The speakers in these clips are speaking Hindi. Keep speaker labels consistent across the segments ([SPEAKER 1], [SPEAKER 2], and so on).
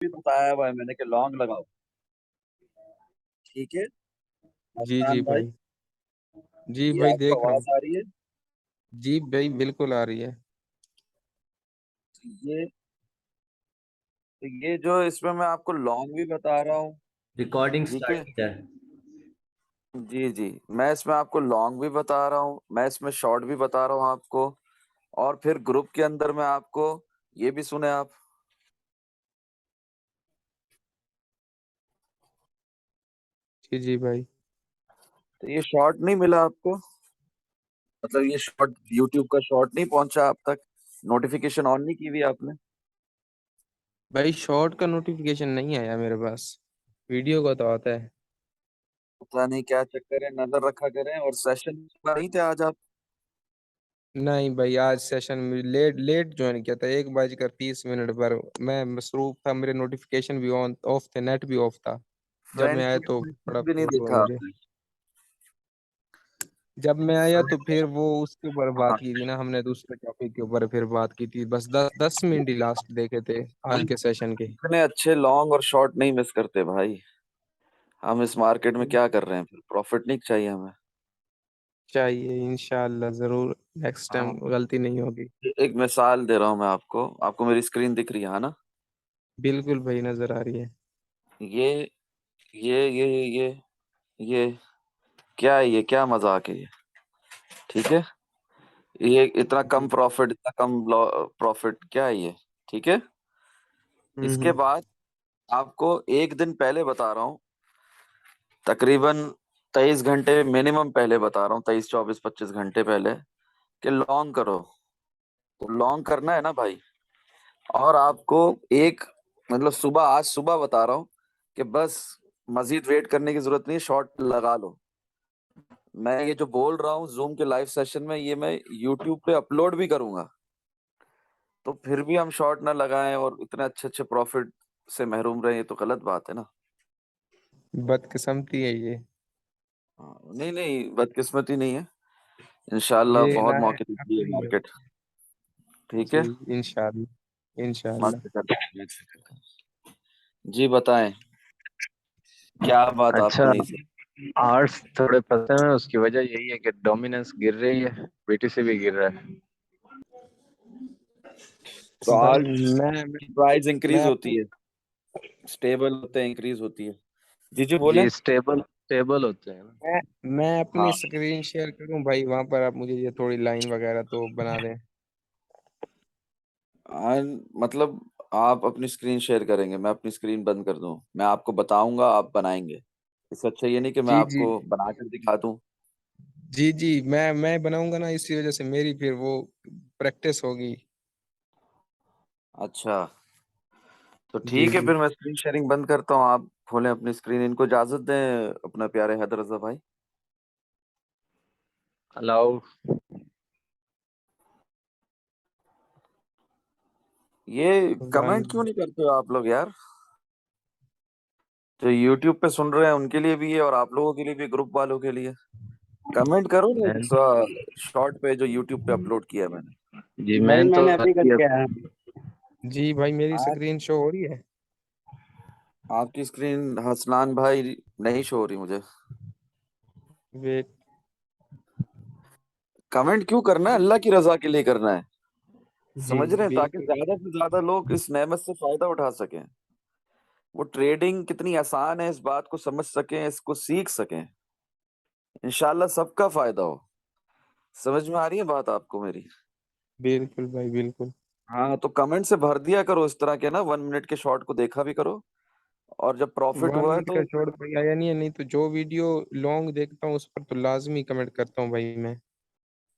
[SPEAKER 1] भी बताया हुआ है मैंने कि लॉन्ग लगाओ। ठीक है
[SPEAKER 2] जी जी
[SPEAKER 1] अफनान भाई,
[SPEAKER 2] भाई। जी
[SPEAKER 1] ये
[SPEAKER 2] भाई
[SPEAKER 1] आपको
[SPEAKER 2] देख रहा हूँ।
[SPEAKER 1] आवाज आ रही है?
[SPEAKER 2] जी भाई बिल्कुल आ रही है।
[SPEAKER 1] तो ये जो इसमें मैं आपको लॉन्ग भी बता रहा हूँ।
[SPEAKER 3] रिकॉर्डिंग
[SPEAKER 1] ठीक है।
[SPEAKER 3] स्टार्ट किया है।
[SPEAKER 1] जी जी, मैं इसमें आपको लॉन्ग भी बता रहा हूँ, मैं इसमें शॉर्ट भी बता रहा हूँ आपको। और फिर ग्रुप के अंदर मैं आपको ये भी सुने आप।
[SPEAKER 2] जी जी भाई।
[SPEAKER 1] तो ये शॉर्ट नहीं मिला आपको? मतलब ये शॉर्ट यूट्यूब का शॉर्ट नहीं पहुंचा आप तक? नोटिफिकेशन ऑन नहीं की हुई आपने?
[SPEAKER 2] भाई शॉर्ट का नोटिफिकेशन नहीं आया मेरे पास। वीडियो का तो आता है।
[SPEAKER 1] पता नहीं क्या चक्कर है, नजर रखा करें। और सेशन नहीं थे आज आप?
[SPEAKER 2] नहीं भाई आज सेशन में लेट लेट ज्वाइन किया था, 1:30 पर। मैं मसरूफ था, मेरे नोटिफिकेशन भी ऑन ऑफ थे, नेट भी ऑफ था। जब मैं
[SPEAKER 1] फ्रेंड
[SPEAKER 2] आया
[SPEAKER 1] की
[SPEAKER 2] तो बड़ा
[SPEAKER 1] भी नहीं
[SPEAKER 2] अफसोस हुआ
[SPEAKER 1] देखा
[SPEAKER 2] मुझे।
[SPEAKER 1] आपने?
[SPEAKER 2] जब मैं आया तो फिर वो उसके ऊपर
[SPEAKER 1] हाँ।
[SPEAKER 2] बात की थी ना, हमने दूसरे टॉपिक के ऊपर फिर बात की थी, बस 10 10 मिनट ही लास्ट देखे थे आज के सेशन के।
[SPEAKER 1] इतने अच्छे लॉन्ग और शॉर्ट नहीं मिस करते भाई। हम इस मार्केट में क्या कर रहे हैं, फिर प्रॉफिट नहीं चाहिए हमें?
[SPEAKER 2] चाहिए इंशाल्लाह जरूर। नेक्स्ट टाइम
[SPEAKER 1] हाँ।
[SPEAKER 2] गलती नहीं होगी।
[SPEAKER 1] एक मिसाल दे रहा हूँ मैं आपको, आपको मेरी स्क्रीन दिख रही है ना?
[SPEAKER 2] बिल्कुल भाई नजर आ रही है।
[SPEAKER 1] ये ये ये क्या है? ये क्या मजाक है ये? ठीक है। ये इतना कम
[SPEAKER 2] जी।
[SPEAKER 1] प्रॉफिट, इतना कम प्रॉफिट, क्या है ये? ठीक है। इसके
[SPEAKER 2] हम्म।
[SPEAKER 1] बाद आपको एक दिन पहले बता रहा हूँ, तकरीबन 23 घंटे मिनिमम पहले बता रहा हूँ, 23 24 25 घंटे पहले, कि लॉन्ग करो। तो लॉन्ग करना है ना भाई। और आपको एक, मतलब सुबह, आज सुबह बता रहा हूँ कि बस मजीद वेट करने की जरूरत नहीं, शॉर्ट लगा लो। मैं ये जो बोल रहा हूँ जूम के लाइव सेशन में, ये मैं यूट्यूब पे अपलोड भी करूंगा। तो फिर भी हम शॉर्ट ना लगाएं और इतने अच्छे अच्छे प्रॉफिट से महरूम रहे, ये तो गलत बात है ना।
[SPEAKER 2] बदकिस्मती है ये।
[SPEAKER 1] हाँ, नहीं नहीं, बदकिस्मती नहीं है। इंशाल्लाह
[SPEAKER 2] ये
[SPEAKER 1] बहुत
[SPEAKER 2] इनायत
[SPEAKER 1] मौके देती है
[SPEAKER 2] अपनी है।
[SPEAKER 1] मार्केट। ठीक
[SPEAKER 2] जी
[SPEAKER 1] है।
[SPEAKER 2] इंशाल्लाह इंशाल्लाह।
[SPEAKER 1] मस्त करते हैं। जी बताएं, क्या बात आपको
[SPEAKER 3] अच्छा,
[SPEAKER 1] नहीं सही?
[SPEAKER 3] आर्ट्स थोड़े पसंद है, उसकी वजह यही है कि डोमिनेंस गिर रही है, बीटीसी भी गिर रहा है।
[SPEAKER 1] तो
[SPEAKER 2] भाई
[SPEAKER 1] आज प्राइस
[SPEAKER 2] मैं
[SPEAKER 1] इंक्रीज होती
[SPEAKER 2] अपनी
[SPEAKER 1] है, स्टेबल होते हैं, इंक्रीज होती है। जी जी बोले।
[SPEAKER 3] जी, स्टेबल स्टेबल होते हैं ना।
[SPEAKER 2] मैं मैं अपनी
[SPEAKER 1] हाँ।
[SPEAKER 2] स्क्रीन शेयर करूं भाई, वहां पर आप मुझे ये थोड़ी लाइन वगैरह तो बना दें।
[SPEAKER 1] हाँ, मतलब आप अपनी स्क्रीन शेयर करेंगे, मैं अपनी स्क्रीन बंद कर दूं? मैं आपको बताऊंगा, आप बनाएंगे? इससे अच्छा ये नहीं कि मैं
[SPEAKER 2] जी जी
[SPEAKER 1] आपको बना कर दिखा दूं।
[SPEAKER 2] जी जी। मैं बनाऊंगा ना, इसी वजह से मेरी फिर वो प्रैक्टिस होगी।
[SPEAKER 1] अच्छा, तो
[SPEAKER 2] जी
[SPEAKER 1] ठीक है,
[SPEAKER 2] जी।
[SPEAKER 1] फिर मैं स्क्रीन शेयरिंग बंद करता हूँ, आप खोलें अपनी स्क्रीन। इनको इजाजत दें, अपना प्यारे हैदर रजा भाई।
[SPEAKER 3] अलाउ।
[SPEAKER 1] ये
[SPEAKER 2] वन।
[SPEAKER 1] कमेंट क्यों नहीं करते हो आप लोग यार? जो यूट्यूब पे सुन रहे हैं उनके लिए भी है, और आप लोगों के लिए भी, ग्रुप वालों के लिए। कमेंट करो ना
[SPEAKER 3] मैन
[SPEAKER 1] इस शॉर्ट पे जो यूट्यूब पे अपलोड किया है मैंने।
[SPEAKER 3] जी,
[SPEAKER 4] भाई
[SPEAKER 3] मैन तो
[SPEAKER 4] मैंने अभी
[SPEAKER 3] किया।
[SPEAKER 4] करके आया।
[SPEAKER 2] जी भाई मेरी
[SPEAKER 1] आज
[SPEAKER 2] स्क्रीन शो हो रही है।
[SPEAKER 1] आपकी स्क्रीन हसनान भाई नहीं शो हो रही मुझे।
[SPEAKER 2] वेट।
[SPEAKER 1] कमेंट क्यों करना है? अल्लाह की रजा के लिए करना है।
[SPEAKER 2] जी
[SPEAKER 1] समझ रहे हैं, ताकि
[SPEAKER 2] बिल्कुल।
[SPEAKER 1] ज्यादा से ज्यादा लोग इस नेमत से फायदा उठा सकें। वो ट्रेडिंग कितनी आसान है, इस बात को समझ सकें, इसको सीख सकें। इंशाल्लाह सबका फायदा हो। समझ में आ रही है बात आपको मेरी?
[SPEAKER 2] बिल्कुल भाई बिल्कुल।
[SPEAKER 1] हाँ, तो कमेंट से भर दिया करो इस तरह के ना, 1 मिनट के शॉर्ट को देखा भी करो। और जब प्रॉफिट
[SPEAKER 2] वन
[SPEAKER 1] हुआ है
[SPEAKER 2] मिनट का
[SPEAKER 1] तो,
[SPEAKER 2] शॉर्ट भाई आया नहीं है, नहीं तो जो वीडियो लॉन्ग देखता हूँ उस पर तो लाजमी कमेंट करता हूँ भाई मैं।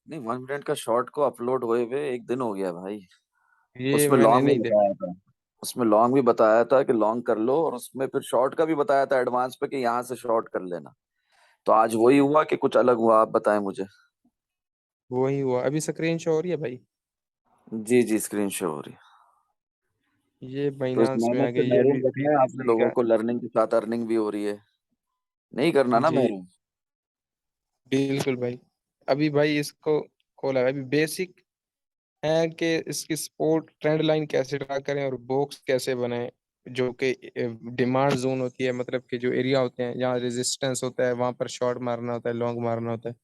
[SPEAKER 1] नहीं, 1 मिनट का शॉर्ट को अपलोड हुए हुए एक दिन हो गया भाई।
[SPEAKER 2] ये
[SPEAKER 1] उसमें
[SPEAKER 2] मैंने
[SPEAKER 1] लॉन्ग भी
[SPEAKER 2] नहीं देखा।
[SPEAKER 1] बताया था, उसमें लॉन्ग भी बताया था कि लॉन्ग कर लो, और उसमें फिर शॉर्ट का भी बताया था एडवांस पे कि यहाँ से शॉर्ट कर लेना। तो आज वही हुआ कि कुछ अलग हुआ? आप बताएं मुझे।
[SPEAKER 2] वही हुआ, अभी स्क्रीन शो हो रही है भाई।
[SPEAKER 1] जी जी, स्क्रीन शो हो रही है।
[SPEAKER 2] ये
[SPEAKER 1] तो इस
[SPEAKER 2] बाइनांस में आ
[SPEAKER 1] मेहनत से
[SPEAKER 2] गई, ये
[SPEAKER 1] महरूम
[SPEAKER 2] भी
[SPEAKER 1] रखना है आपने
[SPEAKER 2] बीटीसी
[SPEAKER 1] लोगों
[SPEAKER 2] का।
[SPEAKER 1] को, लर्निंग के साथ अर्निंग भी हो रही है। नहीं करना ना
[SPEAKER 2] जी
[SPEAKER 1] महरूम।
[SPEAKER 2] बिल्कुल भाई। अभी भाई इसको खोला है, अभी बेसिक है कि इसकी सपोर्ट ट्रेंड लाइन कैसे ड्रा करें और बॉक्स कैसे बनाएं। जो कि डिमांड जोन होती है, मतलब कि जो एरिया होते हैं जहाँ रेजिस्टेंस होता है वहां पर शॉर्ट मारना होता है, लॉन्ग मारना होता है।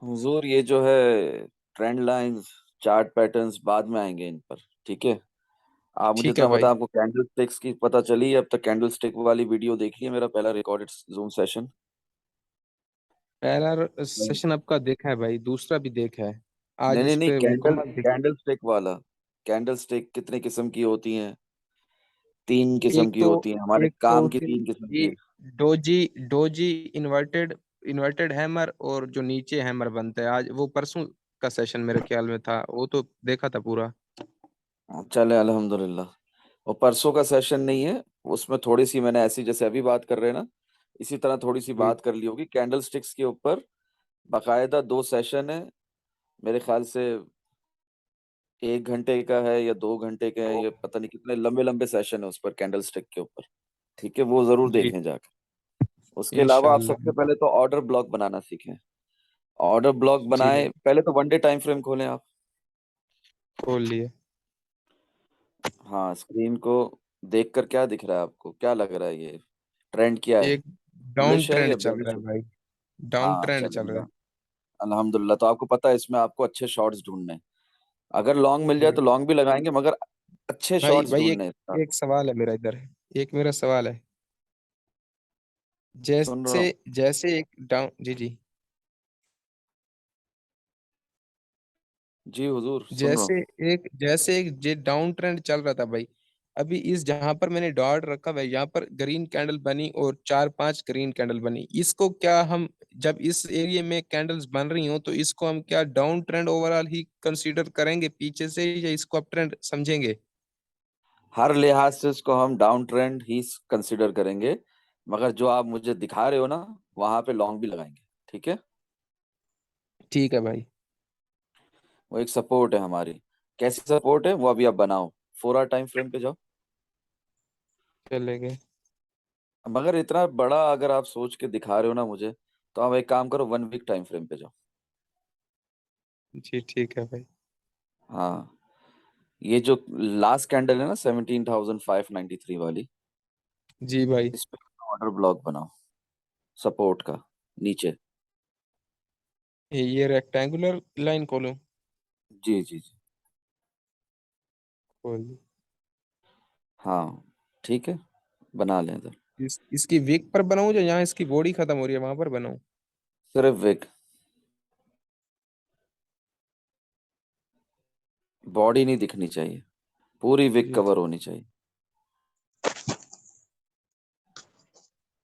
[SPEAKER 1] हुजूर ये जो है ट्रेंड लाइंस, चार्ट पैटर्न्स बाद में आएंगे इन पर, ठीक है। आप मुझे
[SPEAKER 2] ठीक है
[SPEAKER 1] इतना बता,
[SPEAKER 2] भाई।
[SPEAKER 1] आपको कैंडल स्टिक्स की पता चली? अब तक कैंडल स्टिक वाली वीडियो देख ली है, मेरा पहला रिकॉर्डेड जूम सेशन?
[SPEAKER 2] पहला
[SPEAKER 1] नहीं
[SPEAKER 2] सेशन आपका देखा है भाई, दूसरा भी देखा है। आज
[SPEAKER 1] नहीं
[SPEAKER 2] उस
[SPEAKER 1] नहीं नहीं,
[SPEAKER 2] पे
[SPEAKER 1] कैंडल
[SPEAKER 2] मुकम्मल देख।
[SPEAKER 1] कैंडल स्टिक वाला। कैंडल स्टिक कितने किस्म की होती हैं? तीन किस्म
[SPEAKER 2] एक
[SPEAKER 1] की
[SPEAKER 2] तो
[SPEAKER 1] होती हैं, हमारे
[SPEAKER 2] एक तो
[SPEAKER 1] काम की
[SPEAKER 2] होती है
[SPEAKER 1] तीन किस्म
[SPEAKER 2] जी,
[SPEAKER 1] की।
[SPEAKER 2] Doji doji inverted inverted hammer, और जो नीचे हैमर बनता है। आज वो परसों का सेशन मेरे ख्याल में था, वो तो देखा था पूरा।
[SPEAKER 1] चले अल्हम्दुलिल्लाह। और परसों का सेशन नहीं है, उसमें थोड़ी सी मैंने ऐसी, जैसे अभी बात कर रहे हैं ना, इसी तरह थोड़ी सी
[SPEAKER 2] जी
[SPEAKER 1] बात कर ली होगी कैंडल स्टिक्स के ऊपर। बाकायदा दो सेशन है मेरे ख्याल से। 1 घंटे का है या 2 घंटे के हैं, ये पता नहीं कितने लंबे लंबे सेशन है उस पर, कैंडल स्टिक के ऊपर। ठीक है, वो जरूर
[SPEAKER 2] जी।
[SPEAKER 1] देखें जाकर। उसके अलावा आप
[SPEAKER 2] इंशाल्लाह।
[SPEAKER 1] सबसे पहले तो ऑर्डर ब्लॉक बनाना सीखें। ऑर्डर ब्लॉक
[SPEAKER 2] जी
[SPEAKER 1] बनाए
[SPEAKER 2] भाई,
[SPEAKER 1] पहले तो 1 डे टाइम फ्रेम खोलें आप।
[SPEAKER 2] खोल लिए।
[SPEAKER 1] हाँ, स्क्रीन को देखकर क्या दिख रहा है आपको, क्या लग रहा है, ये ट्रेंड क्या है?
[SPEAKER 2] एक डाउन
[SPEAKER 1] बुलिश है
[SPEAKER 2] ट्रेंड
[SPEAKER 1] या
[SPEAKER 2] चल रहा
[SPEAKER 1] बेरिश
[SPEAKER 2] है
[SPEAKER 1] है?
[SPEAKER 2] भाई। डाउन
[SPEAKER 1] हाँ
[SPEAKER 2] ट्रेंड चल रहा
[SPEAKER 1] चलेगा। अल्हम्दुलिल्लाह, तो आपको पता है इसमें आपको अच्छे शॉट्स ढूंढने हैं। अगर लॉन्ग मिल जाए
[SPEAKER 2] है।
[SPEAKER 1] तो लॉन्ग भी लगाएंगे, मगर अच्छे
[SPEAKER 2] भाई
[SPEAKER 1] शॉट्स
[SPEAKER 2] भाई, एक
[SPEAKER 1] ढूंढने हैं इसका।
[SPEAKER 2] एक सवाल है मेरा इधर। एक मेरा सवाल है।
[SPEAKER 1] सुन रहा
[SPEAKER 2] जैसे
[SPEAKER 1] हूँ।
[SPEAKER 2] जैसे एक डाउन, जी जी,
[SPEAKER 1] जी हुजूर, सुन रहा
[SPEAKER 2] जैसे
[SPEAKER 1] हूँ।
[SPEAKER 2] एक जे डाउन ट्रेंड चल रहा था भाई। अभी इस जहां पर मैंने डॉट रखा भाई, यहाँ पर ग्रीन कैंडल बनी और चार पांच ग्रीन कैंडल बनी। इसको क्या हम, जब इस एरिया में कैंडल्स बन रही हो, तो इसको हम क्या डाउन ट्रेंड ओवरऑल ही कंसीडर करेंगे पीछे से, या इसको अप ट्रेंड समझेंगे?
[SPEAKER 1] हर लिहाज से इसको हम डाउन ट्रेंड ही कंसिडर करेंगे, मगर जो आप मुझे दिखा रहे हो ना, वहां पे लॉन्ग भी लगाएंगे। ठीक है।
[SPEAKER 2] ठीक है भाई।
[SPEAKER 1] वो एक सपोर्ट है हमारी। कैसी सपोर्ट है वो अभी आप बनाओ। 4 आवर टाइम फ्रेम पे जाओ।
[SPEAKER 2] चले गए।
[SPEAKER 1] मगर इतना बड़ा अगर आप सोच के दिखा रहे हो ना मुझे, तो आप एक काम करो, 1 वीक टाइम फ्रेम पे जाओ।
[SPEAKER 2] जी ठीक है भाई।
[SPEAKER 1] हाँ, ये जो लास्ट कैंडल है ना 17,593 वाली,
[SPEAKER 2] जी भाई।
[SPEAKER 1] इस पे ऑर्डर ब्लॉक बनाओ, सपोर्ट का, नीचे।
[SPEAKER 2] ये रेक्टेंगुलर लाइन खोलूं?
[SPEAKER 1] जी जी जी।
[SPEAKER 2] खोल ली।
[SPEAKER 1] हाँ ठीक है, बना लें इधर।
[SPEAKER 2] इसकी विक पर बनाऊं, या यहाँ इसकी बॉडी खत्म हो रही है वहां पर बनाऊं?
[SPEAKER 1] सिर्फ विक, बॉडी नहीं दिखनी चाहिए, पूरी विक
[SPEAKER 2] जी
[SPEAKER 1] कवर होनी चाहिए।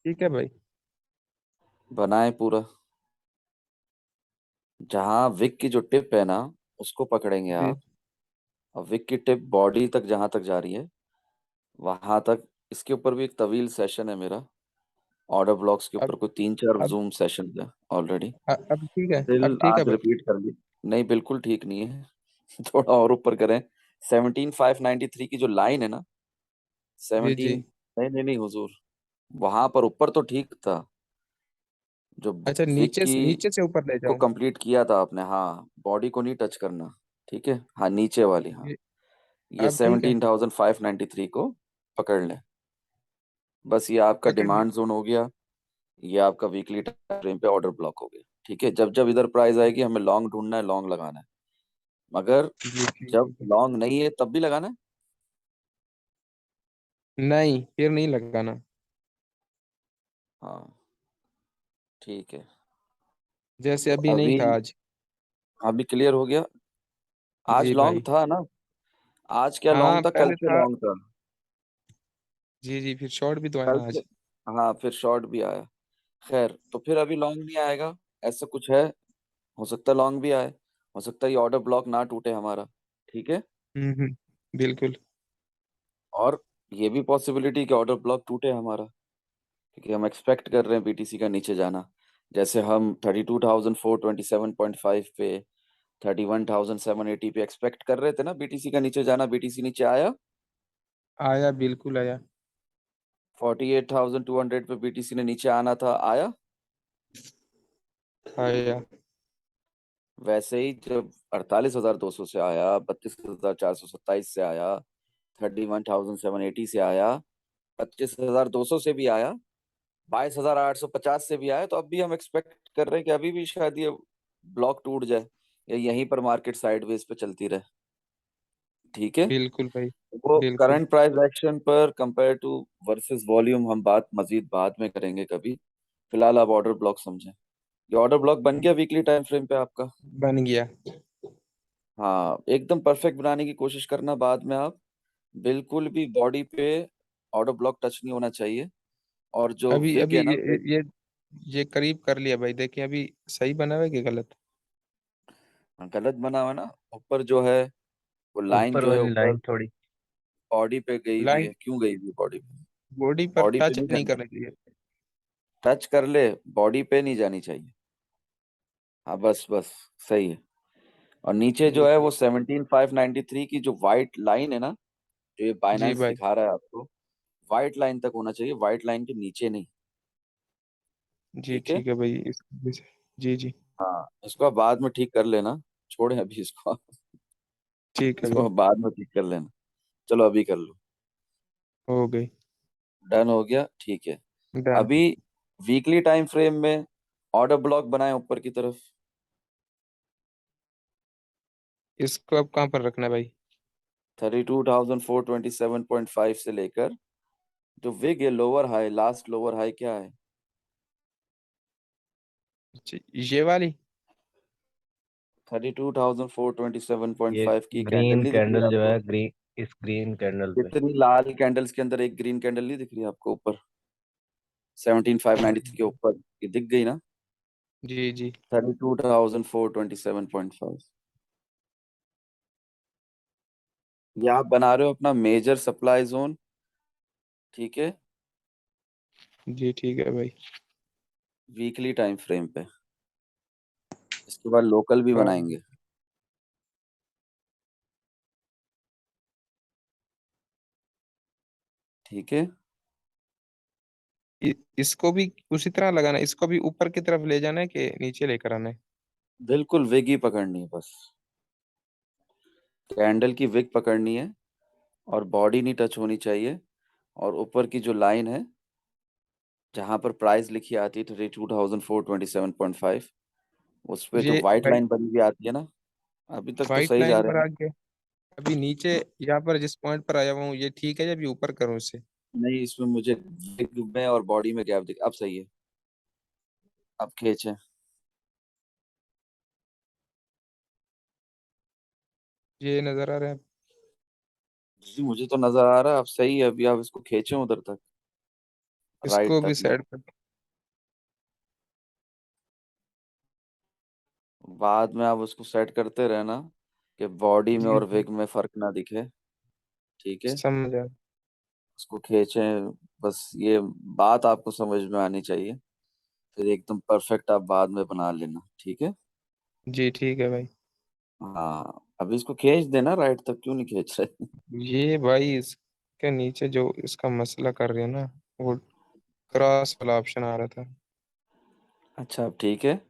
[SPEAKER 2] ठीक है भाई।
[SPEAKER 1] बनाए पूरा। जहां विक की जो टिप है ना, उसको पकड़ेंगे
[SPEAKER 2] जी।
[SPEAKER 1] आप। और विक की टिप बॉडी तक जहां तक जा रही है, वहां तक। इसके ऊपर भी एक तवील सेशन है मेरा, ऑर्डर ब्लॉक्स के ऊपर
[SPEAKER 2] अब
[SPEAKER 1] कोई 3 4
[SPEAKER 2] अब
[SPEAKER 1] जूम सेशन है ऑलरेडी।
[SPEAKER 2] अब ठीक है,
[SPEAKER 1] दिल
[SPEAKER 2] अब ठीक है
[SPEAKER 1] आज
[SPEAKER 2] भाई।
[SPEAKER 1] रिपीट कर ली। नहीं, बिल्कुल ठीक नहीं है। थोड़ा और ऊपर करें। 17,593 की जो लाइन है ना,
[SPEAKER 2] जी जी।
[SPEAKER 1] 17, नहीं नहीं नहीं हुजूर, वहां पर ऊपर तो ठीक था। जो
[SPEAKER 2] अच्छा,
[SPEAKER 1] विक की
[SPEAKER 2] नीचे से ऊपर ले
[SPEAKER 1] को
[SPEAKER 2] जाऊं?
[SPEAKER 1] कंप्लीट किया था आपने, हाँ, बॉडी को नहीं टच करना। ठीक है, हाँ नीचे वाली, हाँ।
[SPEAKER 2] ये
[SPEAKER 1] ये
[SPEAKER 2] अब ठीक है।
[SPEAKER 1] 17,593 को पकड़ लें। बस ये आपका
[SPEAKER 2] अच्छा जी।
[SPEAKER 1] डिमांड जोन हो गया। ये आपका वीकली टाइम फ्रेम पे ऑर्डर ब्लॉक हो गया। ठीक है, जब जब इधर प्राइस आएगी हमें लॉन्ग ढूंढना है, लॉन्ग लगाना है। मगर
[SPEAKER 2] जी ठीक
[SPEAKER 1] जब
[SPEAKER 2] है।
[SPEAKER 1] लॉन्ग नहीं है तब भी लगाना है।
[SPEAKER 2] नहीं, फिर नहीं लगाना।
[SPEAKER 1] हाँ ठीक है।
[SPEAKER 2] जैसे
[SPEAKER 1] तो
[SPEAKER 2] अभी नहीं
[SPEAKER 1] अभी
[SPEAKER 2] था आज।
[SPEAKER 1] अभी क्लियर हो गया। आज
[SPEAKER 2] जी
[SPEAKER 1] लॉन्ग
[SPEAKER 2] भाई।
[SPEAKER 1] था ना? आज क्या
[SPEAKER 2] हाँ
[SPEAKER 1] लॉन्ग था, कल
[SPEAKER 2] पहले
[SPEAKER 1] से
[SPEAKER 2] था।
[SPEAKER 1] लॉन्ग था?
[SPEAKER 2] जी जी, फिर शॉर्ट भी तो है
[SPEAKER 1] कल
[SPEAKER 2] ना
[SPEAKER 1] से।
[SPEAKER 2] आज।
[SPEAKER 1] हाँ, फिर शॉर्ट भी आया। खैर, तो फिर अभी लॉन्ग नहीं आएगा, ऐसा कुछ है। हो सकता है लॉन्ग भी आए, हो सकता है ये ऑर्डर ब्लॉक ना टूटे हमारा। ठीक है।
[SPEAKER 2] बिल्कुल।
[SPEAKER 1] और ये भी पॉसिबिलिटी कि ऑर्डर ब्लॉक टूटे हमारा, क्योंकि हम एक्सपेक्ट कर रहे हैं बीटीसी का नीचे जाना। जैसे हम 32,427.5 पे, 31,780 पे एक्सपेक्ट कर रहे थे ना बीटीसी का नीचे जाना, बीटीसी नीचे आया।
[SPEAKER 2] आया, बिल्कुल आया।
[SPEAKER 1] 48,200 पे बीटीसी ने नीचे आना था, आया।
[SPEAKER 2] आया।
[SPEAKER 1] वैसे ही जब 48,200 से आया, 32,427 से आया, 31,780 से आया, 25,200 से भी आया, 22,850 से भी आया, तो अब भी हम एक्सपेक्ट कर रहे हैं कि अभी भी शायद ये ब्लॉक टूट जाए या यहीं पर मार्केट साइडवेज पे चलती रहे। ठीक है।
[SPEAKER 2] बिल्कुल भाई,
[SPEAKER 1] वो
[SPEAKER 2] बिल्कुल।
[SPEAKER 1] करंट प्राइस एक्शन पर कंपेयर टू वर्सेस वॉल्यूम हम बात मजीद बाद में करेंगे कभी। फिलहाल आप ऑर्डर ब्लॉक समझें। ये ऑर्डर ब्लॉक बन गया वीकली टाइम फ्रेम पे आपका?
[SPEAKER 2] बन गया।
[SPEAKER 1] हाँ, एकदम परफेक्ट बनाने की कोशिश करना बाद में आप। बिल्कुल भी बॉडी पे ऑर्डर ब्लॉक टच नहीं होना चाहिए। और जो
[SPEAKER 2] अभी
[SPEAKER 1] विग
[SPEAKER 2] अभी
[SPEAKER 1] है ना,
[SPEAKER 2] ये करीब कर लिया भाई, देखिए अभी सही बना हुआ है कि गलत?
[SPEAKER 1] गलत बना हुआ है ना। ऊपर जो है वो लाइन
[SPEAKER 3] ऊपर
[SPEAKER 1] जो है
[SPEAKER 3] वाली
[SPEAKER 1] ऊपर
[SPEAKER 3] लाइन थोड़ी
[SPEAKER 1] बॉडी पे गई हुई
[SPEAKER 2] लाइन
[SPEAKER 1] है। क्यों गई हुई है बॉडी पे?
[SPEAKER 2] बॉडी पर
[SPEAKER 1] बॉडी पे
[SPEAKER 2] टच
[SPEAKER 1] नहीं
[SPEAKER 2] नहीं
[SPEAKER 1] जानी।
[SPEAKER 2] करनी चाहिए।
[SPEAKER 1] टच कर ले, बॉडी पे नहीं जानी चाहिए। हाँ, बस बस, सही है। और नीचे
[SPEAKER 2] जी
[SPEAKER 1] जो है
[SPEAKER 2] भाई।
[SPEAKER 1] वो 17,593 की जो वाइट लाइन है ना, जो ये
[SPEAKER 2] जी
[SPEAKER 1] बाइनेंस
[SPEAKER 2] भाई।
[SPEAKER 1] दिखा रहा है आपको, वाइट लाइन तक होना चाहिए, वाइट लाइन के नीचे नहीं।
[SPEAKER 2] जी
[SPEAKER 1] ठीक है।
[SPEAKER 2] ठीक है भाई, जी जी।
[SPEAKER 1] हाँ, इसको आप बाद में ठीक कर लेना। छोड़े अभी इसको।
[SPEAKER 2] ठीक है
[SPEAKER 1] इसको
[SPEAKER 2] भाई।
[SPEAKER 1] आप बाद में ठीक कर लेना। चलो अभी कर लो।
[SPEAKER 2] हो गई।
[SPEAKER 1] डन हो गया, ठीक है।
[SPEAKER 2] डन।
[SPEAKER 1] अभी वीकली टाइम फ्रेम में ऑर्डर ब्लॉक बनाए ऊपर की तरफ।
[SPEAKER 2] इसको अब कहाँ पर रखना है भाई?
[SPEAKER 1] 32,427.5 से लेकर जो विग है, lower high, last lower high क्या है?
[SPEAKER 2] ये वाली।
[SPEAKER 3] ये
[SPEAKER 1] 32,427.5 की कैंडल
[SPEAKER 3] ग्रीन
[SPEAKER 1] नहीं दिख रही
[SPEAKER 3] कैंडल जो
[SPEAKER 1] आपको?
[SPEAKER 3] है, ग्रीन, इस ग्रीन कैंडल पे।
[SPEAKER 1] इतनी लाल कैंडल्स के अंदर एक ग्रीन कैंडल नहीं दिख रही आपको ऊपर? 17,593 के ऊपर ये दिख गई ना?
[SPEAKER 2] जी जी।
[SPEAKER 1] 32,427.5। ये आप बना रहे हो अपना मेजर सप्लाई जोन। ठीक है।
[SPEAKER 2] जी ठीक है भाई।
[SPEAKER 1] वीकली टाइम फ्रेम पे। इसके बाद लोकल भी
[SPEAKER 2] और
[SPEAKER 1] बनाएंगे। ठीक है।
[SPEAKER 2] इसको भी उसी तरह लगाना है? इसको भी ऊपर की तरफ ले जाना है कि नीचे लेकर आना है?
[SPEAKER 1] बिल्कुल विग ही पकड़नी है बस। कैंडल की विग पकड़नी है और बॉडी नहीं टच होनी चाहिए। और ऊपर की जो लाइन है जहां पर प्राइस लिखी आती है 32,427.5, उस पे जो
[SPEAKER 2] ये
[SPEAKER 1] व्हाइट
[SPEAKER 2] भाई
[SPEAKER 1] लाइन बनी हुई आती है ना, अभी तक तो
[SPEAKER 2] व्हाइट
[SPEAKER 1] सही जा
[SPEAKER 2] लाइन
[SPEAKER 1] रहे
[SPEAKER 2] पर
[SPEAKER 1] हैं।
[SPEAKER 2] आ गया। अभी नीचे यहाँ पर जिस पॉइंट पर आया हुआ हूँ, ये ठीक है या अभी ऊपर करूँ इसे?
[SPEAKER 1] नहीं, इसमें मुझे विग में और बॉडी में गैप दिख, अब सही है। अब खींचे।
[SPEAKER 2] ये नजर आ रहा है।
[SPEAKER 1] जी, मुझे तो नजर आ रहा है अब सही है। अभी आप इसको खींचे उधर तक, राइट
[SPEAKER 2] इसको भी
[SPEAKER 1] तक ना।
[SPEAKER 2] साइड पर।
[SPEAKER 1] बाद में आप उसको सेट करते रहना कि बॉडी में
[SPEAKER 2] जी
[SPEAKER 1] और
[SPEAKER 2] जी।
[SPEAKER 1] विग में फर्क ना दिखे। ठीक है।
[SPEAKER 2] समझ आ।
[SPEAKER 1] उसको खींचे, बस ये बात आपको समझ में आनी चाहिए। फिर एकदम परफेक्ट आप बाद में बना लेना। ठीक है।
[SPEAKER 2] जी ठीक है भाई।
[SPEAKER 1] हाँ, अभी इसको खींच देना राइट तक, क्यों नहीं खींच रहे?
[SPEAKER 2] ये भाई इसके नीचे जो इसका मसला कर रहे हैं ना, वो क्रॉस वाला ऑप्शन आ रहा था।
[SPEAKER 1] अच्छा, अब ठीक है।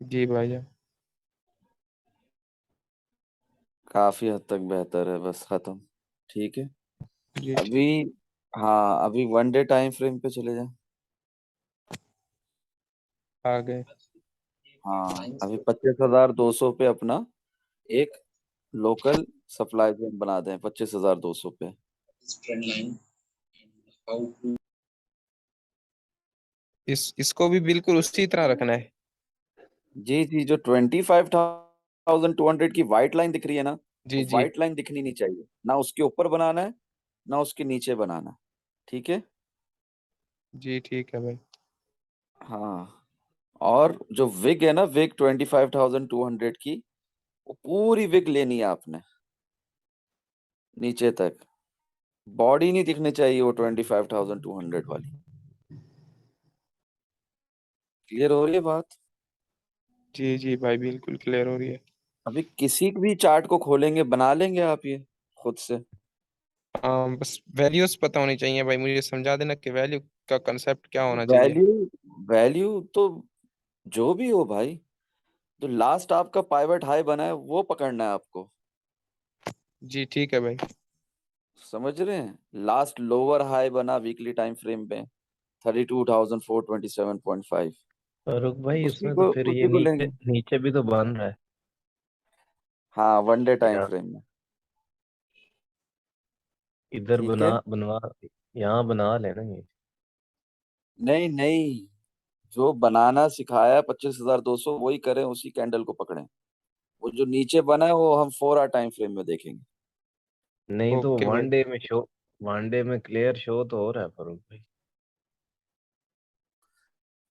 [SPEAKER 2] जी भाई।
[SPEAKER 1] काफी हद तक बेहतर है, बस खत्म। ठीक है।
[SPEAKER 2] जी
[SPEAKER 1] अभी, हाँ, अभी वन डे टाइम फ्रेम पे चले जाए।
[SPEAKER 2] आ गए।
[SPEAKER 1] हाँ, अभी 25,200 पे अपना एक लोकल सप्लाई जोन बना दें, 25,200 पे।
[SPEAKER 2] इसको भी बिल्कुल उसी तरह रखना है?
[SPEAKER 1] जी जी, जो 25,200 की व्हाइट लाइन दिख रही है ना,
[SPEAKER 2] जी
[SPEAKER 1] वो
[SPEAKER 2] जी।
[SPEAKER 1] व्हाइट लाइन दिखनी नहीं चाहिए ना। उसके ऊपर बनाना है ना उसके नीचे बनाना है। ठीक है।
[SPEAKER 2] जी ठीक है भाई।
[SPEAKER 1] हाँ। और जो विग है ना, विग 25,200 की, वो पूरी विग लेनी है आपने नीचे तक। बॉडी नहीं दिखनी चाहिए वो 25,200 वाली। क्लियर हो रही है बात?
[SPEAKER 2] जी जी भाई, बिल्कुल क्लियर हो रही है।
[SPEAKER 1] अभी किसी भी चार्ट को खोलेंगे, बना लेंगे आप ये खुद से।
[SPEAKER 2] बस वैल्यूज पता होनी चाहिए भाई, मुझे समझा देना कि वैल्यू का कंसेप्ट क्या होना चाहिए।
[SPEAKER 1] वैल्यू, वैल्यू तो जो भी हो भाई, जो लास्ट आपका पाइवट हाई बना है वो पकड़ना है आपको।
[SPEAKER 2] जी ठीक है भाई।
[SPEAKER 1] समझ रहे हैं? लास्ट लोअर हाई बना वीकली टाइम फ्रेम में 32,427.5।
[SPEAKER 3] रुक भाई,
[SPEAKER 1] उसी
[SPEAKER 3] इसमें तो
[SPEAKER 1] को
[SPEAKER 3] फिर ये
[SPEAKER 1] उसी को
[SPEAKER 3] नीचे
[SPEAKER 1] लेंगे।
[SPEAKER 3] नीचे भी तो बन रहा है।
[SPEAKER 1] हाँ, वन डे टाइम
[SPEAKER 3] यहाँ
[SPEAKER 1] फ्रेम में।
[SPEAKER 3] इधर
[SPEAKER 1] ठीक
[SPEAKER 3] बना
[SPEAKER 1] है।
[SPEAKER 3] बनवा, यहाँ बना लेना ये।
[SPEAKER 1] नहीं नहीं, जो बनाना सिखाया 25,200 वही करें, उसी कैंडल को पकड़ें। वो जो नीचे बना है वो हम 4 आवर टाइम फ्रेम में देखेंगे।
[SPEAKER 3] नहीं तो
[SPEAKER 2] ओके भाई।
[SPEAKER 3] वन डे में क्लियर शो तो हो रहा है फरूक भाई।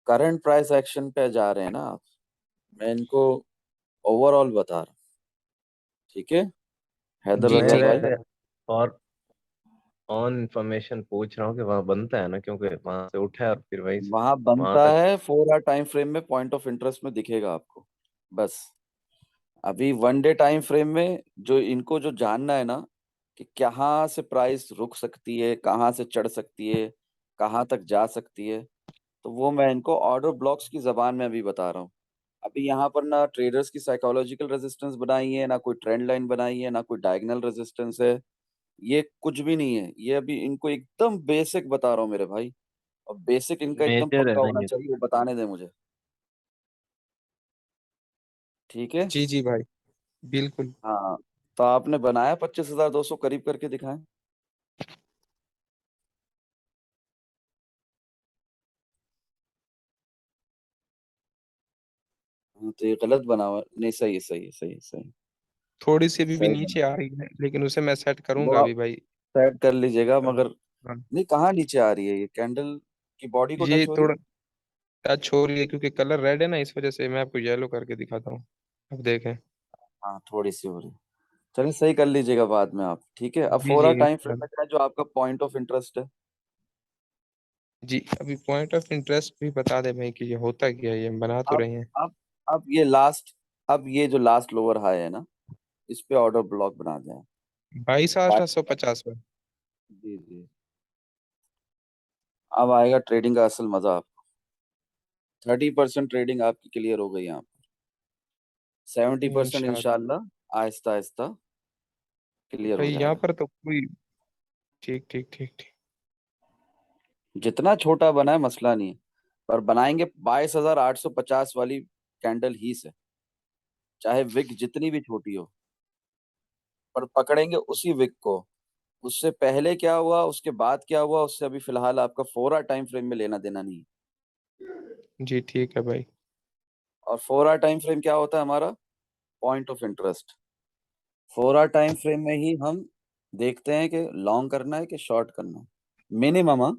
[SPEAKER 1] करंट प्राइस एक्शन पे जा रहे हैं ना आप, मैं इनको ओवरऑल बता रहा हूँ। ठीक है हैदर
[SPEAKER 2] जी
[SPEAKER 1] रजा
[SPEAKER 3] मैं
[SPEAKER 2] ठीक है
[SPEAKER 1] भाई।
[SPEAKER 2] भाई।
[SPEAKER 3] वैसे और ऑन इंफॉर्मेशन पूछ रहा हूँ कि वहाँ बनता है ना, क्योंकि वहां से उठा है और फिर वहीं से
[SPEAKER 1] वहां
[SPEAKER 3] वहां
[SPEAKER 1] बनता
[SPEAKER 3] तक।
[SPEAKER 1] है 4 आवर टाइम फ्रेम में, पॉइंट ऑफ इंटरेस्ट में दिखेगा आपको बस। अभी वन डे टाइम फ्रेम में जो इनको जो जानना है ना कि कहाँ से प्राइस रुक सकती है, कहाँ से चढ़ सकती है, कहाँ तक जा सकती है, तो वो मैं इनको ऑर्डर ब्लॉक्स की जबान में अभी बता रहा हूँ। अभी यहाँ पर ना ट्रेडर्स की साइकोलॉजिकल रेजिस्टेंस बनाई है, ना कोई ट्रेंड लाइन बनाई है, ना कोई डायगोनल रेजिस्टेंस है। ये कुछ भी नहीं है, ये अभी इनको एकदम बेसिक बता रहा हूँ मेरे भाई। और बेसिक इनका एकदम
[SPEAKER 3] मेजर है
[SPEAKER 1] पक्का
[SPEAKER 3] ना
[SPEAKER 1] होना
[SPEAKER 3] ये तो।
[SPEAKER 1] चाहिए, वो बताने दे मुझे। ठीक है।
[SPEAKER 2] जी जी भाई, बिल्कुल।
[SPEAKER 1] हाँ, तो आपने बनाया 25,200 करीब करके दिखाएं। हाँ, तो ये गलत बना हुआ है। नहीं, सही है, सही है, सही है, सही है।
[SPEAKER 2] थोड़ी सी अभी भी
[SPEAKER 1] सही
[SPEAKER 2] नीचे
[SPEAKER 1] बना।
[SPEAKER 2] आ रही है, लेकिन उसे मैं सेट
[SPEAKER 1] वो
[SPEAKER 2] करूंगा
[SPEAKER 1] आप
[SPEAKER 2] अभी भाई।
[SPEAKER 1] सेट कर लीजिएगा,
[SPEAKER 2] हाँ,
[SPEAKER 1] मगर
[SPEAKER 2] हाँ।
[SPEAKER 1] नहीं, कहाँ नीचे आ रही है, ये कैंडल की बॉडी को
[SPEAKER 2] ये
[SPEAKER 1] टच हो रही
[SPEAKER 2] थोड़ा
[SPEAKER 1] है।
[SPEAKER 2] टच हो रही है क्योंकि कलर रेड है ना, इस वजह से मैं आपको येलो करके दिखाता हूँ। अब देखें।
[SPEAKER 1] हाँ, थोड़ी सी हो रही है। चलिए, सही कर लीजिएगा बाद में आप। ठीक है, अब
[SPEAKER 2] जी
[SPEAKER 1] 4 आवर
[SPEAKER 2] जी
[SPEAKER 1] टाइम फ्रेम में क्या है जो आपका पॉइंट ऑफ इंटरेस्ट है।
[SPEAKER 2] जी। अभी पॉइंट ऑफ इंटरेस्ट भी बता दे भाई कि ये होता क्या है, ये हम बना तो
[SPEAKER 1] अब
[SPEAKER 2] रहे हैं।
[SPEAKER 1] अब अब ये लास्ट, अब ये जो लास्ट लोअर हाई है ना, इस पे ऑर्डर ब्लॉक बना दें।
[SPEAKER 2] 22,850 में।
[SPEAKER 1] जी जी। अब आएगा ट्रेडिंग का असल मजा आपको। 30% ट्रेडिंग आपकी क्लियर हो गई यहाँ। 70%
[SPEAKER 2] इंशाल्लाह।
[SPEAKER 1] इंशाल्लाह आहिस्ता आहिस्ता क्लियर
[SPEAKER 2] भाई
[SPEAKER 1] हो
[SPEAKER 2] यहाँ
[SPEAKER 1] जाएगा।
[SPEAKER 2] पर तो कोई। ठीक ठीक ठीक ठीक।
[SPEAKER 1] जितना छोटा बना है मसला नहीं है, पर बनाएंगे 22,850 वाली कैंडल ही से, चाहे विक जितनी भी छोटी हो, पर पकड़ेंगे उसी विक को। उससे पहले क्या हुआ, उसके बाद क्या हुआ, उससे अभी फिलहाल आपका 4 आवर टाइम फ्रेम में लेना देना नहीं है।
[SPEAKER 2] जी ठीक है भाई।
[SPEAKER 1] और 4 आवर टाइम फ्रेम क्या होता है हमारा? Point of interest. 4 hour time frame में ही हम देखते हैं कि लॉन्ग करना है कि शॉर्ट करना है। मिनिमम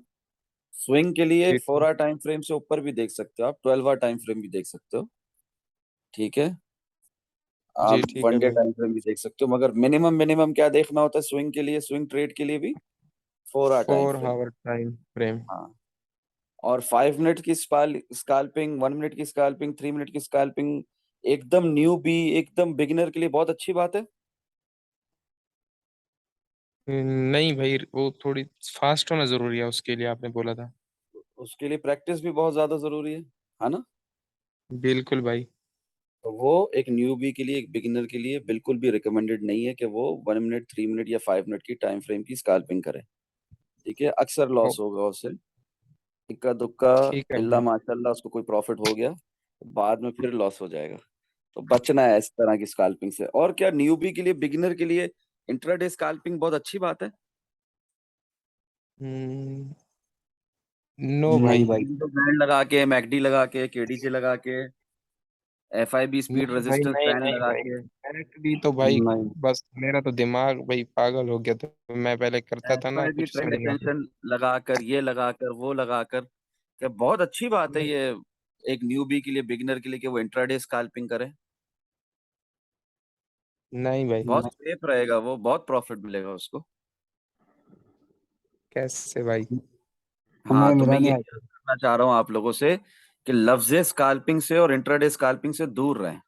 [SPEAKER 1] स्विंग के लिए
[SPEAKER 2] जी
[SPEAKER 1] 4 आवर टाइम फ्रेम से ऊपर भी देख सकते हो आप, 12 आवर टाइम फ्रेम भी देख सकते हो। ठीक है।
[SPEAKER 2] जी
[SPEAKER 1] आप
[SPEAKER 2] ठीक
[SPEAKER 1] वन
[SPEAKER 2] है
[SPEAKER 1] डे
[SPEAKER 2] भाई।
[SPEAKER 1] टाइम फ्रेम भी देख सकते हो, मगर मिनिमम मिनिमम क्या देखना होता है स्विंग के लिए, स्विंग ट्रेड के लिए भी? 4 hour time
[SPEAKER 2] four
[SPEAKER 1] frame.
[SPEAKER 2] Hour time frame.
[SPEAKER 1] हाँ। और 5 मिनट की स्काल्पिंग, 1 मिनट की स्काल्पिंग, 3 मिनट की स्काल्पिंग एकदम न्यू बी, एकदम बिगिनर के लिए बहुत अच्छी बात है।
[SPEAKER 2] नहीं भाई, वो थोड़ी फास्ट होना जरूरी है, उसके लिए आपने बोला था।
[SPEAKER 1] उसके लिए प्रैक्टिस भी बहुत ज्यादा जरूरी है ना?
[SPEAKER 2] बिल्कुल भाई।
[SPEAKER 1] तो वो एक न्यूबी के लिए, एक बिगिनर के लिए बिल्कुल भी रिकमेंडेड नहीं है कि वो 1 मिनट, 3 मिनट या 5 मिनट की टाइम फ्रेम की स्काल्पिंग करे। ठीक है, अक्सर
[SPEAKER 2] ओ,
[SPEAKER 1] लॉस होगा उससे, इक्का दुक्का,
[SPEAKER 2] ठीक है
[SPEAKER 1] इल्ला
[SPEAKER 2] भाई।
[SPEAKER 1] माशाल्लाह उसको कोई प्रॉफिट हो गया तो बाद में फिर लॉस हो जाएगा। तो बचना है इस तरह की स्काल्पिंग से। और क्या, न्यूबी के लिए, बिगिनर के लिए इंट्राडे स्काल्पिंग बहुत अच्छी बात है।
[SPEAKER 2] नो
[SPEAKER 3] नहीं
[SPEAKER 2] भाई।
[SPEAKER 3] भाई।
[SPEAKER 1] तो बैंड लगा के, मैकडी लगा के, केडीजे लगा के, एफआईबी स्पीड
[SPEAKER 3] नहीं भाई,
[SPEAKER 1] रेजिस्टेंस
[SPEAKER 3] नहीं
[SPEAKER 1] बैंड
[SPEAKER 3] नहीं
[SPEAKER 1] लगा
[SPEAKER 3] भाई।
[SPEAKER 1] के।
[SPEAKER 2] डायरेक्टली तो भाई,
[SPEAKER 3] नहीं।
[SPEAKER 2] बस मेरा तो दिमाग भाई पागल हो गया, तो मैं पहले करता था ना
[SPEAKER 1] एफआईबी
[SPEAKER 2] कुछ
[SPEAKER 1] ट्रेंड
[SPEAKER 2] समझ में आता।
[SPEAKER 1] अटेंशन लगाकर, ये लगाकर, वो लगाकर, क्या बहुत अच्छी बात है
[SPEAKER 2] नहीं।
[SPEAKER 1] ये एक न्यूबी के लिए, बिगिनर के लिए, कि वो इंट्राडे स्काल्पिंग करे।
[SPEAKER 2] नहीं भाई।
[SPEAKER 1] बहुत सेफ रहेगा वो, बहुत प्रॉफिट मिलेगा उसको।
[SPEAKER 2] कैसे भाई?
[SPEAKER 1] हाँ, तो मैं यही अर्ज करना चाह रहा हूँ आप लोगों से कि लफ्ज़ स्काल्पिंग से और इंट्राडे स्काल्पिंग से दूर रहें।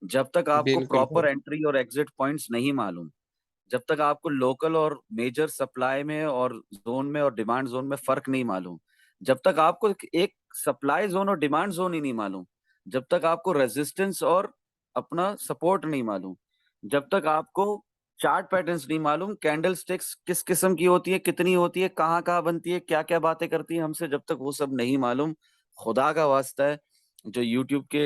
[SPEAKER 1] जब तक आपको
[SPEAKER 2] बिल्कुल
[SPEAKER 1] प्रॉपर
[SPEAKER 2] भाई।
[SPEAKER 1] एंट्री और एग्जिट पॉइंट्स नहीं मालूम, जब तक आपको लोकल और मेजर सप्लाई में और जोन में और डिमांड जोन में फर्क नहीं मालूम, जब तक आपको एक सप्लाई जोन और डिमांड जोन ही नहीं मालूम, जब तक आपको रेजिस्टेंस और अपना सपोर्ट नहीं मालूम, जब तक आपको चार्ट पैटर्न्स नहीं मालूम, कैंडल स्टिक्स किस किस्म की होती है, कितनी होती है, कहाँ कहाँ बनती है, क्या क्या बातें करती है हमसे, जब तक वो सब नहीं मालूम, खुदा का वास्ता है, जो यूट्यूब के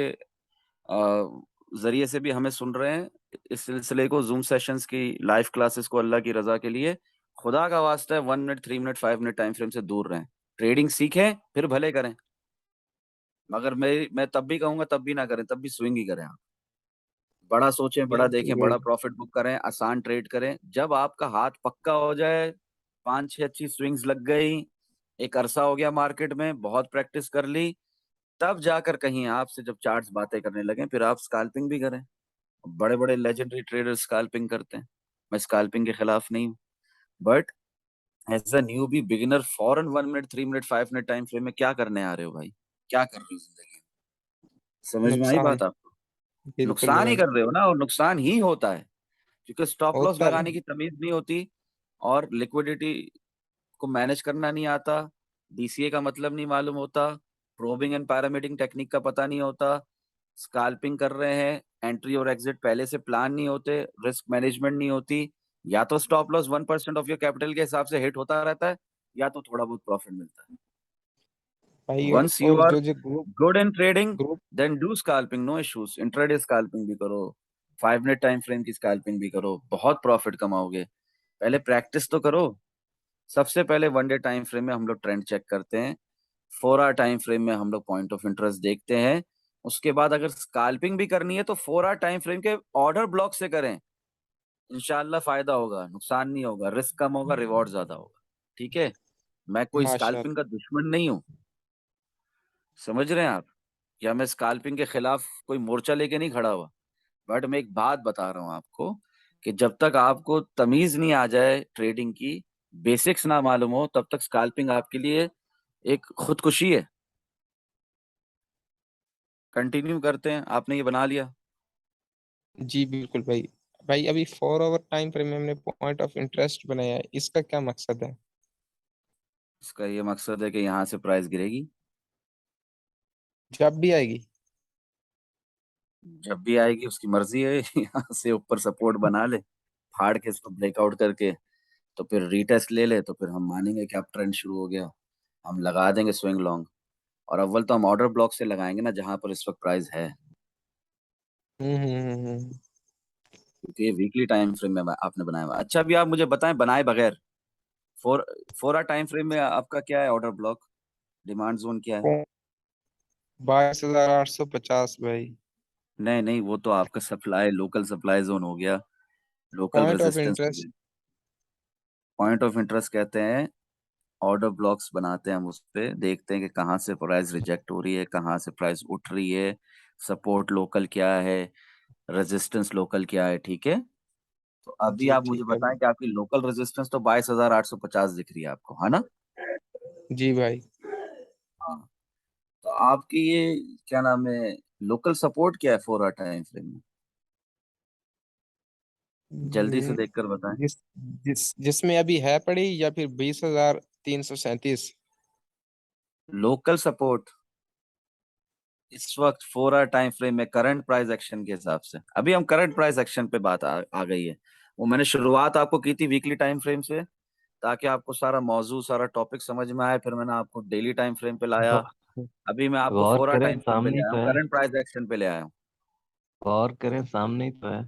[SPEAKER 1] जरिए से भी हमें सुन रहे हैं इस सिलसिले को, जूम सेशंस की लाइव क्लासेस को, अल्लाह की रजा के लिए, खुदा का वास्ता है 1 minute 3 minute 5 minute time frame से दूर रहें। ट्रेडिंग सीखें फिर भले करें, मगर मैं तब भी कहूंगा तब भी ना करें, तब भी स्विंग ही करें आप। बड़ा सोचें, बड़ा
[SPEAKER 2] बिल्कुल
[SPEAKER 1] देखें, बड़ा
[SPEAKER 2] भाई।
[SPEAKER 1] प्रॉफिट बुक करें, आसान ट्रेड करें। जब आपका हाथ पक्का हो जाए, 5-6 अच्छी स्विंग्स लग गई, एक अरसा हो गया मार्केट में, बहुत प्रैक्टिस कर ली, तब जाकर कहीं आपसे जब चार्ट्स बातें करने लगे, फिर आप स्कैल्पिंग भी करें। बड़े बड़े लेजेंडरी ट्रेडर्स स्कैल्पिंग करते हैं, मैं स्कैल्पिंग के खिलाफ नहीं हूँ, but as a newbie beginner for an 1 minute 3 minute 5 minute time frame में क्या करने आ रहे हो भाई, क्या कर रहे हो जिंदगी में? समझ में आई
[SPEAKER 2] नुकसान।
[SPEAKER 1] बात आपको?
[SPEAKER 2] बिल्कुल
[SPEAKER 1] नुकसान ही
[SPEAKER 2] भाई।
[SPEAKER 1] कर रहे हो ना, और नुकसान ही होता है, क्योंकि स्टॉप लॉस
[SPEAKER 2] होता है
[SPEAKER 1] लगाने
[SPEAKER 2] भाई।
[SPEAKER 1] की तमीज नहीं होती, और लिक्विडिटी को मैनेज करना नहीं आता, डीसीए का मतलब नहीं मालूम होता, प्रोबिंग एंड पैरामीडिंग टेक्निक का पता नहीं होता, स्कैल्पिंग कर रहे हैं, एंट्री और एग्जिट पहले से प्लान नहीं होते, रिस्क मैनेजमेंट नहीं होती, या तो stop loss 1% of your capital के हिसाब से हिट होता रहता है, या तो थोड़ा बहुत प्रॉफिट मिलता है।
[SPEAKER 2] भाई।
[SPEAKER 1] वंस यू
[SPEAKER 2] और
[SPEAKER 1] आर
[SPEAKER 2] जो group
[SPEAKER 1] good in trading,
[SPEAKER 2] group
[SPEAKER 1] then do scalping, no issues, intraday scalping भी करो, 5 मिनट टाइम फ्रेम की स्कैल्पिंग भी करो, बहुत प्रॉफिट कमाओगे। पहले प्रैक्टिस तो करो। सबसे पहले 1 डे टाइम फ्रेम में हम लोग ट्रेंड चेक करते हैं, 4 आवर टाइम फ्रेम में हम लोग पॉइंट ऑफ इंटरेस्ट देखते हैं, उसके बाद अगर स्कैल्पिंग भी करनी है तो 4 आवर टाइम फ्रेम के ऑर्डर ब्लॉक से करें, इंशाल्लाह फायदा होगा, नुकसान नहीं होगा, रिस्क कम होगा, रिवॉर्ड ज्यादा होगा। ठीक है, मैं कोई स्कैल्पिंग
[SPEAKER 2] माशाल्लाह।
[SPEAKER 1] का दुश्मन नहीं हूँ, समझ रहे हैं आप, या मैं स्कैल्पिंग के खिलाफ कोई मोर्चा लेके नहीं खड़ा हुआ, बट मैं एक बात बता रहा हूँ आपको, कि जब तक आपको तमीज नहीं आ जाए ट्रेडिंग की, बेसिक्स ना मालूम हो, तब तक स्कैल्पिंग आपके लिए एक खुदकुशी है। कंटिन्यू करते हैं, आपने ये बना लिया।
[SPEAKER 2] जी बिल्कुल भाई। भाई अभी 4 आवर टाइम फ्रेम में हमने पॉइंट ऑफ इंटरेस्ट बनाया है, इसका क्या मकसद है?
[SPEAKER 1] इसका ये मकसद है कि यहाँ से प्राइस गिरेगी,
[SPEAKER 2] जब भी आएगी।
[SPEAKER 1] जब भी आएगी उसकी मर्जी है, यहाँ से ऊपर सपोर्ट बना ले, फाड़ के इसको ब्रेकआउट करके, तो फिर रीटेस्ट ले ले, तो फिर हम मानेंगे कि अब ट्रेंड शुरू हो गया, हम लगा देंगे स्विंग लॉन्ग। और अव्वल तो हम ऑर्डर ब्लॉक से लगाएंगे ना, जहां पर इस वक्त प्राइस है,
[SPEAKER 2] हम्म।
[SPEAKER 1] क्योंकि ये वीकली टाइम फ्रेम में आपने बनाया हुआ है। अच्छा, अभी आप मुझे बताएं, बनाए बगैर, फोर 4 आवर टाइम फ्रेम में आपका क्या है ऑर्डर ब्लॉक, डिमांड जोन क्या है?
[SPEAKER 2] 22,850 भाई।
[SPEAKER 1] नहीं नहीं, वो तो आपका सप्लाई, लोकल सप्लाई जोन हो गया, लोकल
[SPEAKER 2] पॉइंट ऑफ
[SPEAKER 1] रेजिस्टेंस हो
[SPEAKER 2] इंटरेस्ट।
[SPEAKER 1] गया। पॉइंट ऑफ इंटरेस्ट कहते हैं, ऑर्डर ब्लॉक्स बनाते हैं हम, उस पे देखते हैं कि कहाँ से प्राइस रिजेक्ट हो रही है, कहाँ से प्राइस उठ रही है, सपोर्ट लोकल क्या है, रेजिस्टेंस लोकल क्या है। ठीक है, तो अभी
[SPEAKER 2] जी
[SPEAKER 1] आप मुझे
[SPEAKER 2] ठीक है
[SPEAKER 1] बताएं
[SPEAKER 2] भाई।
[SPEAKER 1] कि आपकी लोकल रेजिस्टेंस तो 22,850 दिख रही है आपको, है ना?
[SPEAKER 2] जी भाई।
[SPEAKER 1] हाँ, तो आपकी ये क्या नाम है, लोकल सपोर्ट क्या है 4 आवर टाइम फ्रेम में, जल्दी से
[SPEAKER 2] हम्म,
[SPEAKER 1] देखकर बताएं।
[SPEAKER 2] जिस जिसमें अभी है पड़ी, या फिर 20,337?
[SPEAKER 1] लोकल सपोर्ट इस वक्त 4 आवर टाइम फ्रेम में करंट प्राइस एक्शन के हिसाब से, अभी हम करंट प्राइस एक्शन पे बात आ गई है, वो मैंने शुरुआत आपको की थी वीकली टाइम फ्रेम से, ताकि आपको सारा मौजू सारा टॉपिक समझ में आए, फिर मैंने आपको डेली टाइम फ्रेम पे लाया,
[SPEAKER 3] गौ-
[SPEAKER 1] अभी मैं आपको
[SPEAKER 3] गौर
[SPEAKER 1] 4 आवर
[SPEAKER 3] करें
[SPEAKER 1] टाइम फ्रेम पे
[SPEAKER 3] सामने
[SPEAKER 1] ले
[SPEAKER 3] ही
[SPEAKER 1] आया
[SPEAKER 3] तो
[SPEAKER 1] हूँ,
[SPEAKER 3] है।
[SPEAKER 1] करंट प्राइस एक्शन पे ले आया हूँ।
[SPEAKER 3] गौर करें सामने ही तो है।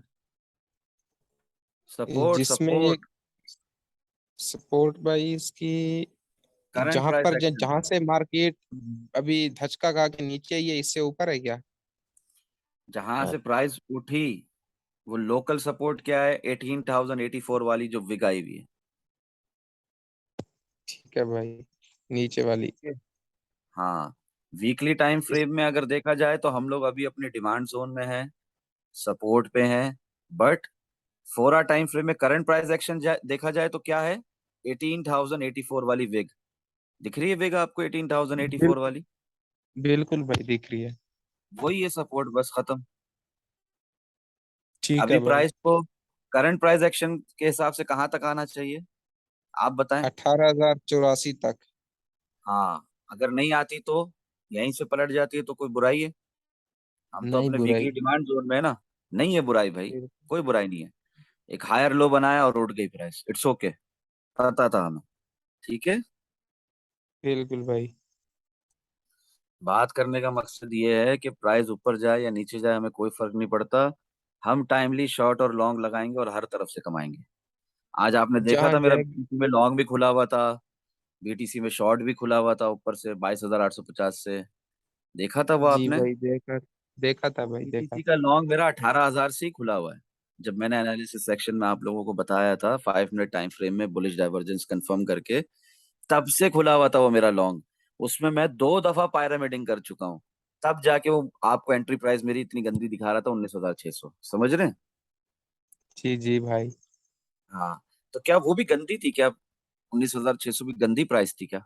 [SPEAKER 1] सपोर्ट
[SPEAKER 2] जिसमें
[SPEAKER 1] सपोर्ट,
[SPEAKER 2] एक सपोर्ट भाई इसकी,
[SPEAKER 1] करंट
[SPEAKER 2] जहां
[SPEAKER 1] प्राइस
[SPEAKER 2] पर
[SPEAKER 1] एक्शन,
[SPEAKER 2] जहां से मार्केट अभी धचका खा के नीचे ही है, इससे ऊपर है क्या?
[SPEAKER 1] जहां से प्राइस उठी, वो लोकल सपोर्ट क्या है, 18,084 वाली जो विग आई हुई है।
[SPEAKER 2] ठीक है भाई। नीचे वाली।
[SPEAKER 1] ठीक है, हाँ, वीकली टाइम
[SPEAKER 2] इस
[SPEAKER 1] फ्रेम में अगर देखा जाए तो हम लोग अभी अपने डिमांड जोन में हैं, सपोर्ट पे हैं, बट 4 आवर टाइम फ्रेम में करंट प्राइस एक्शन देखा जाए तो क्या है, 18,084 वाली विग दिख रही है, विग आपको 18,084
[SPEAKER 2] बिल्कुल।
[SPEAKER 1] वाली,
[SPEAKER 2] बिल्कुल भाई दिख रही है।
[SPEAKER 1] वही है सपोर्ट, बस खत्म।
[SPEAKER 2] ठीक
[SPEAKER 1] अभी
[SPEAKER 2] है भाई।
[SPEAKER 1] प्राइस को करंट प्राइस एक्शन के हिसाब से कहाँ तक आना चाहिए, आप बताएं।
[SPEAKER 2] 18,084 तक।
[SPEAKER 1] हाँ, अगर नहीं आती तो, यहीं से पलट जाती है तो कोई बुराई है, हम तो
[SPEAKER 2] नहीं
[SPEAKER 1] अपने वीकली
[SPEAKER 2] बुराई।
[SPEAKER 1] डिमांड जोन में है ना, नहीं है बुराई भाई,
[SPEAKER 2] बिल्कुल।
[SPEAKER 1] कोई बुराई नहीं है। एक हायर लो बनाया और उठ गई प्राइस, इट्स ओके, पता था हमें। ठीक है,
[SPEAKER 2] बिल्कुल भाई।
[SPEAKER 1] बात करने का मकसद ये है कि प्राइस ऊपर जाए या नीचे जाए हमें कोई फर्क नहीं पड़ता। हम टाइमली शॉर्ट और लॉन्ग लगाएंगे और हर तरफ से कमाएंगे। आज आपने देखा
[SPEAKER 2] जहाँ
[SPEAKER 1] था मेरा
[SPEAKER 2] गैप।
[SPEAKER 1] बीटीसी में लॉन्ग भी खुला हुआ था, बीटीसी में शॉर्ट भी खुला हुआ था ऊपर से 22,850 से। देखा था वो
[SPEAKER 2] जी
[SPEAKER 1] आपने?
[SPEAKER 2] भाई देखा, देखा था भाई, देखा।
[SPEAKER 1] बीटीसी का लॉन्ग मेरा 18,000 से ही खुला हुआ है। जब मैंने एनालिसिस सेक्शन में आप लोगों को बताया था 5 मिनट टाइम फ्रेम में बुलिश डाइवर्जेंस कंफर्म करके, तब से खुला हुआ था वो मेरा लॉन्ग। उसमें मैं 2 दफा पायरामिडिंग कर चुका हूँ, तब जाके वो आपको एंट्री प्राइस मेरी इतनी गंदी दिखा रहा था 19,600, समझ रहे हैं?
[SPEAKER 2] जी जी भाई।
[SPEAKER 1] हाँ, तो क्या वो भी गंदी थी क्या? 19,600 भी गंदी प्राइस थी क्या,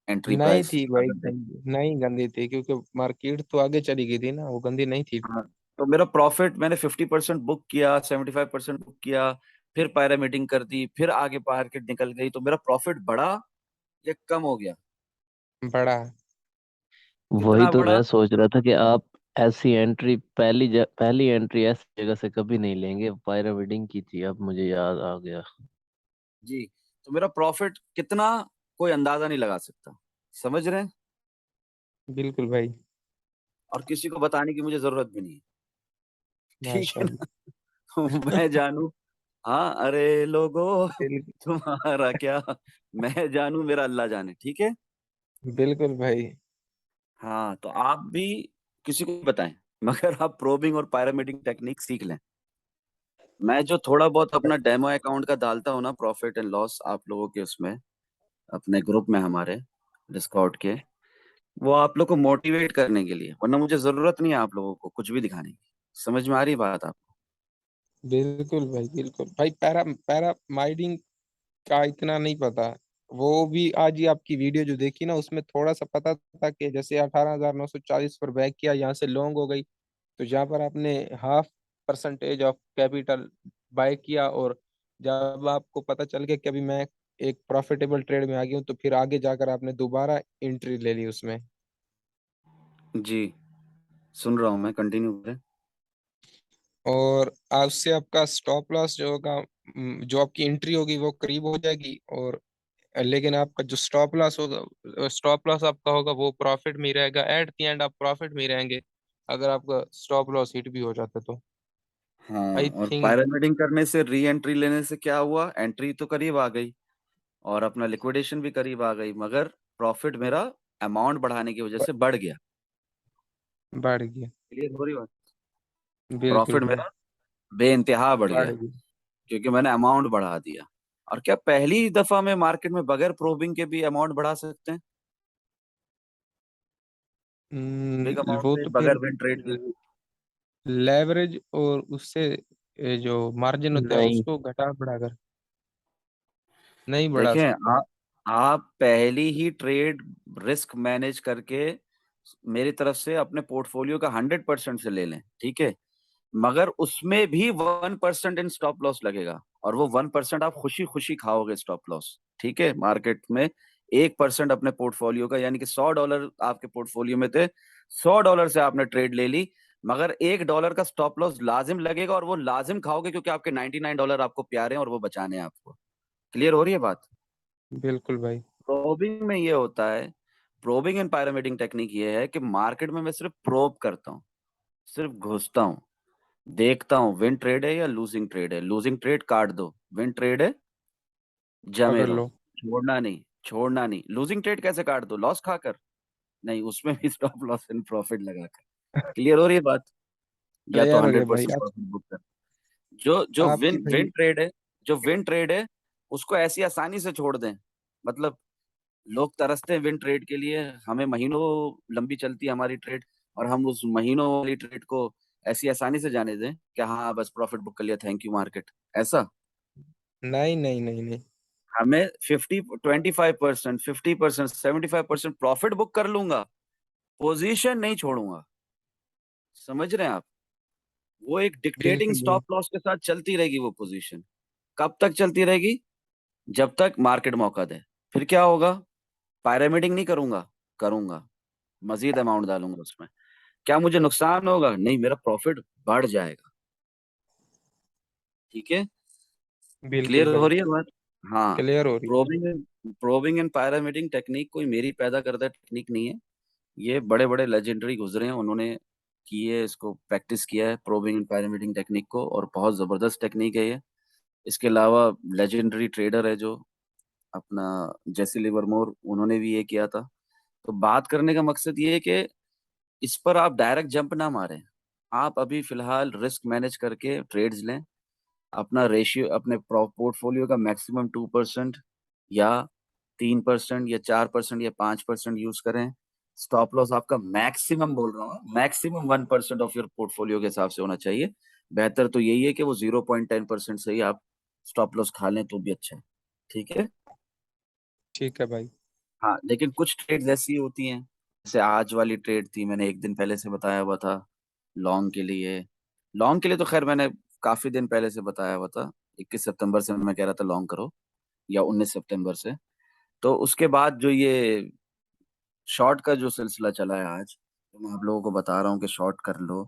[SPEAKER 1] एंट्री
[SPEAKER 2] नहीं
[SPEAKER 1] प्राइस
[SPEAKER 2] थी भाई,
[SPEAKER 1] अगर देख?
[SPEAKER 2] गंदी नहीं, गंदी थी क्योंकि मार्केट तो आगे चली गई थी ना, वो गंदी नहीं थी।
[SPEAKER 1] हाँ, तो मेरा प्रॉफिट मैंने 50% बुक किया, 75% बुक किया, फिर पायरामिडिंग कर दी, फिर आगे मार्केट निकल गई, तो मेरा प्रॉफिट बढ़ा या कम हो गया?
[SPEAKER 2] बड़ा।
[SPEAKER 3] वही
[SPEAKER 1] कितना
[SPEAKER 3] तो
[SPEAKER 1] बढ़ा?
[SPEAKER 3] मैं सोच रहा था कि आप ऐसी एंट्री पहली एंट्री ऐसी जगह से कभी नहीं लेंगे, पायरामिडिंग की थी, अब मुझे याद आ गया।
[SPEAKER 1] जी, तो मेरा प्रॉफिट कितना, कोई अंदाजा नहीं लगा सकता, समझ रहे हैं?
[SPEAKER 2] बिल्कुल भाई।
[SPEAKER 1] और किसी को बताने की मुझे जरूरत भी नहीं है। ठीक है
[SPEAKER 2] माशाल्लाह।
[SPEAKER 1] ना? मैं जानू, हाँ, अरे लोगो
[SPEAKER 2] बिल्कुल।
[SPEAKER 1] तुम्हारा क्या, मैं जानू मेरा अल्लाह जाने, ठीक है?
[SPEAKER 2] बिल्कुल भाई।
[SPEAKER 1] हाँ, तो आप भी किसी को भी बताएं, मगर आप प्रोबिंग और पायरामिडिंग टेक्निक सीख लें। मैं जो थोड़ा बहुत अपना डेमो अकाउंट का डालता हूँ ना, प्रॉफिट एंड लॉस आप लोगों के उसमें, अपने ग्रुप में हमारे डिस्कॉर्ड के, वो आप लोग को मोटिवेट करने के लिए, वरना मुझे जरूरत नहीं है आप लोगों को कुछ भी दिखाने की। समझ में आ रही बात आपको?
[SPEAKER 2] बिल्कुल भाई, बिल्कुल भाई। पैरामाइडिंग का इतना नहीं पता। वो भी आज ही आपकी वीडियो जो देखी ना, उसमें थोड़ा सा पता था कि जैसे 18,940 पर बैक किया, यहाँ से लॉन्ग हो गई, तो जहाँ पर आपने half percentage of capital by किया, और जब आपको पता चल गया कि अभी मैं एक प्रॉफिटेबल ट्रेड में आ गया हूँ, तो फिर आगे जाकर आपने दोबारा एंट्री ले ली उसमें।
[SPEAKER 1] जी, सुन रहा हूँ मैं, कंटिन्यू करें।
[SPEAKER 2] और उससे आपका स्टॉप लॉस जो होगा, जो आपकी एंट्री होगी वो करीब हो जाएगी, और लेकिन आपका जो स्टॉप लॉस होगा, स्टॉप लॉस आपका होगा वो प्रॉफिट में ही रहेगा। एट द एंड आप प्रॉफिट में ही रहेंगे, अगर आपका स्टॉप लॉस हिट भी हो जाता तो।
[SPEAKER 1] हाँ,
[SPEAKER 2] आई
[SPEAKER 1] और
[SPEAKER 2] थिंक।
[SPEAKER 1] पायरामिडिंग करने से, री एंट्री लेने से क्या हुआ, एंट्री तो करीब आ गई और अपना लिक्विडेशन भी करीब आ गई, मगर प्रॉफिट मेरा अमाउंट बढ़ाने की वजह से बढ़ गया।
[SPEAKER 2] बढ़ गया।
[SPEAKER 1] क्लियर हो रही बात?
[SPEAKER 2] बिल्कुल
[SPEAKER 1] प्रॉफिट
[SPEAKER 2] भाई।
[SPEAKER 1] मेरा बेइंतहा बढ़
[SPEAKER 2] बढ़
[SPEAKER 1] गया,
[SPEAKER 2] गया।
[SPEAKER 1] क्योंकि मैंने अमाउंट बढ़ा दिया। और क्या पहली दफा में मार्केट में बगैर प्रोबिंग के भी अमाउंट बढ़ा सकते हैं, बिग अमाउंट
[SPEAKER 2] वो
[SPEAKER 1] से,
[SPEAKER 2] तो फिर
[SPEAKER 1] बगैर विन ट्रेड के?
[SPEAKER 2] लेवरेज और उससे जो मार्जिन होता है
[SPEAKER 3] नहीं।
[SPEAKER 2] उसको घटा बढ़ाकर नहीं बढ़ा
[SPEAKER 1] देखें,
[SPEAKER 2] सकते।
[SPEAKER 1] आप पहली ही ट्रेड रिस्क मैनेज करके मेरी तरफ से अपने पोर्टफोलियो का 100% से ले लें, ठीक है, मगर उसमें भी 1% इन स्टॉप लॉस लगेगा, और वो 1% आप खुशी खुशी खाओगे स्टॉप लॉस, ठीक है? मार्केट में 1% अपने पोर्टफोलियो का, यानी कि $100 आपके पोर्टफोलियो में थे, $100 से आपने ट्रेड ले ली, मगर $1 का स्टॉप लॉस लाजिम लगेगा, और वो लाजिम खाओगे क्योंकि आपके $99 आपको प्यारे हैं और वो बचाने हैं आपको। क्लियर हो रही है बात?
[SPEAKER 2] बिल्कुल भाई।
[SPEAKER 1] प्रोबिंग में ये होता है, प्रोबिंग एंड पायरामीडिंग टेक्निक ये है कि मार्केट में मैं सिर्फ प्रोब करता हूँ, सिर्फ घुसता हूँ, देखता हूँ विन ट्रेड है या लूजिंग ट्रेड है, लूजिंग ट्रेड काट दो, विन ट्रेड है जमे
[SPEAKER 2] पकड़
[SPEAKER 1] रहो,
[SPEAKER 2] लो।
[SPEAKER 1] छोड़ना नहीं, छोड़ना नहीं। लूजिंग ट्रेड कैसे काट दो, लॉस खाकर? नहीं, उसमें भी स्टॉप लॉस एंड प्रॉफिट लगाकर। क्लियर हो रही है बात? या तो
[SPEAKER 2] क्लियर हो गया
[SPEAKER 1] हंड्रेड
[SPEAKER 2] भाई।
[SPEAKER 1] परसेंट प्रॉफिट बुक कर, जो जो
[SPEAKER 2] आपकी
[SPEAKER 1] विन
[SPEAKER 2] भाई।
[SPEAKER 1] विन ट्रेड है, जो विन ट्रेड है उसको ऐसी आसानी से छोड़ दें। मतलब लोग तरसते हैं विन ट्रेड के लिए, हमें महीनों लंबी चलती है हमारी ट्रेड, और हम उस महीनों वाली ट्रेड को ऐसी आसानी से जाने दें कि हाँ बस प्रॉफिट बुक कर लिया, थैंक यू मार्केट, ऐसा?
[SPEAKER 2] नहीं नहीं नहीं नहीं।
[SPEAKER 1] हमें 25% 50% 75% प्रॉफिट बुक कर लूंगा, पोजीशन नहीं छोड़ूंगा। समझ रहे हैं आप? वो एक डिक्टेटिंग
[SPEAKER 2] बिल्कुल भाई।
[SPEAKER 1] स्टॉप लॉस के साथ चलती रहेगी वो पोजीशन। कब तक चलती रहेगी? जब तक मार्केट मौका दे। फिर क्या होगा? पायरामिडिंग नहीं करूंगा, करूंगा, मजीद अमाउंट डालूंगा उसमें। क्या मुझे नुकसान होगा? नहीं, मेरा प्रॉफिट बढ़ जाएगा। ठीक है,
[SPEAKER 2] बिल्कुल
[SPEAKER 1] क्लियर हो
[SPEAKER 2] भाई,
[SPEAKER 1] रही है बात? हाँ।
[SPEAKER 2] क्लियर हो रही है।
[SPEAKER 1] प्रोबिंग एंड पायरामीटिंग टेक्निक कोई मेरी पैदा करदा टेक्निक नहीं है। ये बड़े बड़े लेजेंडरी गुजरे हैं, उन्होंने की है, इसको प्रैक्टिस किया है प्रोबिंग एंड पायरामीटिंग टेक्निक को, और बहुत जबरदस्त टेक्निक है ये। इसके अलावा लेजेंडरी ट्रेडर है जो अपना जेसी लिवरमोर, उन्होंने भी ये किया था। तो बात करने का मकसद ये है कि इस पर आप डायरेक्ट जंप ना मारें। आप अभी फिलहाल रिस्क मैनेज करके ट्रेड्स लें। अपना रेशियो, अपने पोर्टफोलियो का मैक्सिमम 2% या 3% या 4% या 5% यूज करें। स्टॉप लॉस आपका मैक्सिमम, बोल रहा हूँ, मैक्सिमम 1% ऑफ योर पोर्टफोलियो के हिसाब से होना चाहिए। बेहतर तो यही है कि वो 0.10% से ही आप स्टॉप लॉस खा लें तो भी अच्छा है। ठीक है।
[SPEAKER 2] ठीक है भाई।
[SPEAKER 1] हाँ, लेकिन कुछ ट्रेड्स ऐसी होती हैं, जैसे आज वाली ट्रेड थी, मैंने एक दिन पहले से बताया हुआ था लॉन्ग के लिए। लॉन्ग के लिए तो खैर मैंने काफी दिन पहले से बताया हुआ था। 21 सितंबर से मैं कह रहा था लॉन्ग करो, या 19 सितंबर से। तो उसके बाद जो ये शॉर्ट का जो सिलसिला चला है आज, तो मैं आप लोगों को बता रहा हूँ कि शॉर्ट कर लो।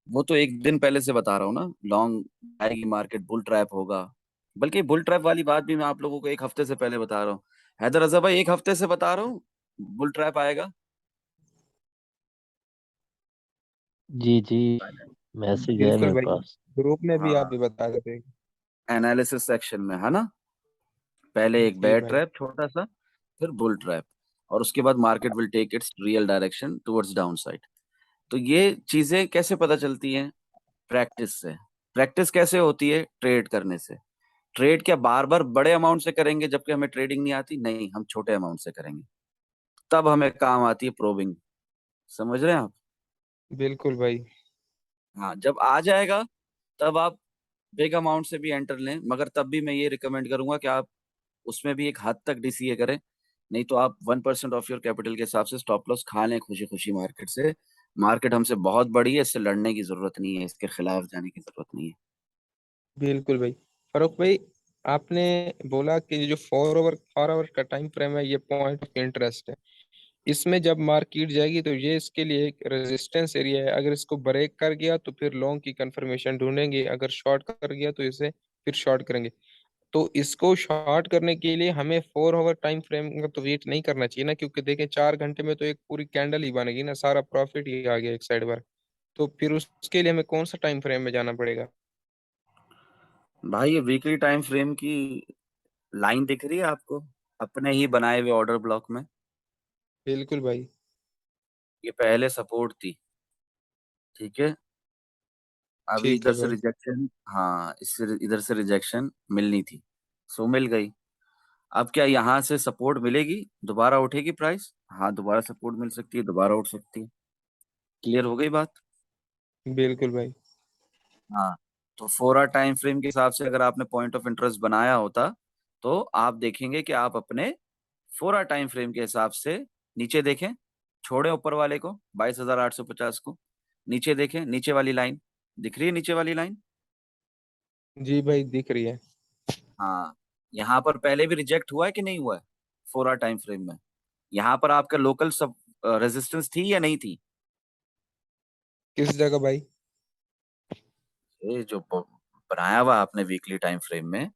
[SPEAKER 1] वो तो एक दिन पहले से बता रहा हूँ ना, लॉन्ग आएगी मार्केट, बुल ट्रैप होगा। बल्कि बुल ट्रैप वाली बात भी मैं आप लोगों को एक हफ्ते से पहले बता रहा हूँ। हैदर रजा भाई, एक हफ्ते से बता रहा हूँ बुल ट्रैप आएगा।
[SPEAKER 3] जी जी, मैसेज है
[SPEAKER 2] बिल्कुल
[SPEAKER 3] मेरे
[SPEAKER 2] भाई,
[SPEAKER 3] पास।
[SPEAKER 2] ग्रुप में भी आप
[SPEAKER 1] हाँ,
[SPEAKER 2] भी बता देते।
[SPEAKER 1] एनालिसिस सेक्शन में है ना। पहले एक
[SPEAKER 2] जी
[SPEAKER 1] बेयर
[SPEAKER 2] भाई।
[SPEAKER 1] ट्रैप छोटा सा, फिर बुल ट्रैप, और उसके बाद market will take its real direction towards down side. तो ये चीजें कैसे पता चलती हैं? प्रैक्टिस से। प्रैक्टिस कैसे होती है? ट्रेड करने से। ट्रेड क्या बार बार बड़े अमाउंट से करेंगे जबकि हमें ट्रेडिंग नहीं आती? नहीं, हम छोटे अमाउंट से करेंगे, तब हमें काम आती है प्रोबिंग। समझ रहे हैं आप?
[SPEAKER 2] बिल्कुल भाई।
[SPEAKER 1] हाँ, जब आ जाएगा तब आप बिग अमाउंट से भी एंटर लें, मगर तब भी मैं ये रिकमेंड करूंगा कि आप उसमें भी एक हद तक डीसीए करें। नहीं तो आप 1% ऑफ योर कैपिटल के हिसाब से स्टॉप लॉस खा लें खुशी खुशी मार्केट से। मार्केट हमसे बहुत बड़ी है, इससे लड़ने की जरूरत नहीं है, इसके खिलाफ जाने की जरूरत नहीं है।
[SPEAKER 2] बिल्कुल भाई। फारूक भाई, आपने बोला कि ये जो 4 आवर का टाइम फ्रेम है, ये पॉइंट ऑफ इंटरेस्ट है। इसमें जब मार्केट जाएगी तो ये इसके लिए एक रेजिस्टेंस एरिया है। अगर इसको ब्रेक कर गया तो फिर लॉन्ग की कंफर्मेशन ढूंढेंगे, अगर शॉर्ट कर गया तो इसे फिर शॉर्ट करेंगे। तो इसको शॉर्ट करने के लिए हमें 4 आवर टाइम फ्रेम का तो वेट नहीं करना चाहिए ना, क्योंकि देखें 4 घंटे में तो एक पूरी कैंडल ही बनेगी ना, सारा प्रॉफिट ही आ गया एक साइड पर। तो फिर उसके लिए हमें कौन सा टाइम फ्रेम में जाना पड़ेगा?
[SPEAKER 1] भाई, ये वीकली टाइम फ्रेम की लाइन दिख रही है आपको, अपने ही बनाए हुए ऑर्डर ब्लॉक में?
[SPEAKER 2] बिल्कुल भाई।
[SPEAKER 1] ये पहले सपोर्ट थी, ठीक है। अभी
[SPEAKER 2] ठीक है
[SPEAKER 1] इधर से
[SPEAKER 2] भाई।
[SPEAKER 1] रिजेक्शन, हाँ, इससे इधर से रिजेक्शन मिलनी थी, सो मिल गई। अब क्या यहाँ से सपोर्ट मिलेगी, दोबारा उठेगी प्राइस? हाँ, दोबारा सपोर्ट मिल सकती है, दोबारा उठ सकती है। क्लियर हो गई बात?
[SPEAKER 2] बिल्कुल भाई।
[SPEAKER 1] हाँ। तो 4 आवर टाइम फ्रेम के हिसाब से अगर आपने पॉइंट ऑफ इंटरेस्ट बनाया होता, तो आप देखेंगे कि आप अपने 4 आवर टाइम फ्रेम के हिसाब से नीचे देखें, छोड़े ऊपर वाले को 22,850 को, नीचे देखें, नीचे वाली लाइन दिख रही है, नीचे वाली लाइन।
[SPEAKER 2] जी भाई, दिख रही है।
[SPEAKER 1] हाँ, यहाँ पर पहले भी रिजेक्ट हुआ है कि नहीं हुआ है? 4 आवर टाइम फ्रेम में यहाँ पर आपका लोकल सब रेजिस्टेंस थी या नहीं थी?
[SPEAKER 2] किस जगह भाई?
[SPEAKER 1] ये जो बनाया हुआ आपने वीकली टाइम फ्रेम में,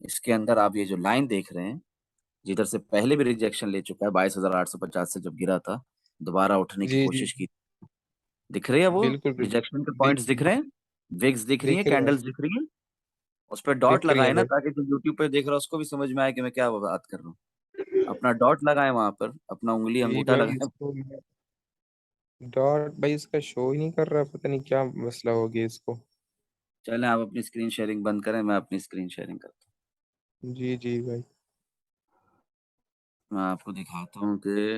[SPEAKER 1] इसके अंदर आप ये जो लाइन देख रहे हैं, जिधर से पहले भी रिजेक्शन ले चुका है 22,850 से जब गिरा था, दोबारा उठने की
[SPEAKER 2] जी जी।
[SPEAKER 1] कोशिश की, दिख रही है वो?
[SPEAKER 2] बिल्कुल बिल्कुल।
[SPEAKER 1] रिजेक्शन के
[SPEAKER 2] दिख
[SPEAKER 1] पॉइंट्स दिख रहे हैं, विक्स दिख रही है,
[SPEAKER 2] दिख रहे हैं।
[SPEAKER 1] कैंडल्स दिख रही है। उस पर डॉट
[SPEAKER 2] दिख रही
[SPEAKER 1] लगाए
[SPEAKER 2] है
[SPEAKER 1] ना,
[SPEAKER 2] भाई।
[SPEAKER 1] ताकि जो यूट्यूब पे देख रहा है उसको भी समझ में आए कि मैं क्या बात कर रहा हूँ। अपना डॉट लगाए वहां पर, अपना उंगली
[SPEAKER 2] जी
[SPEAKER 1] अंगूठा
[SPEAKER 2] भाई,
[SPEAKER 1] लगाए।
[SPEAKER 2] इसको डॉट भाई इसका शो ही नहीं कर रहा, पता नहीं क्या मसला हो गया इसको।
[SPEAKER 1] चलें, आप अपनी स्क्रीन शेयरिंग बंद करें, मैं अपनी स्क्रीन शेयरिंग करता
[SPEAKER 2] जी जी भाई।
[SPEAKER 1] हूँ। मैं आपको दिखाता हूँ कि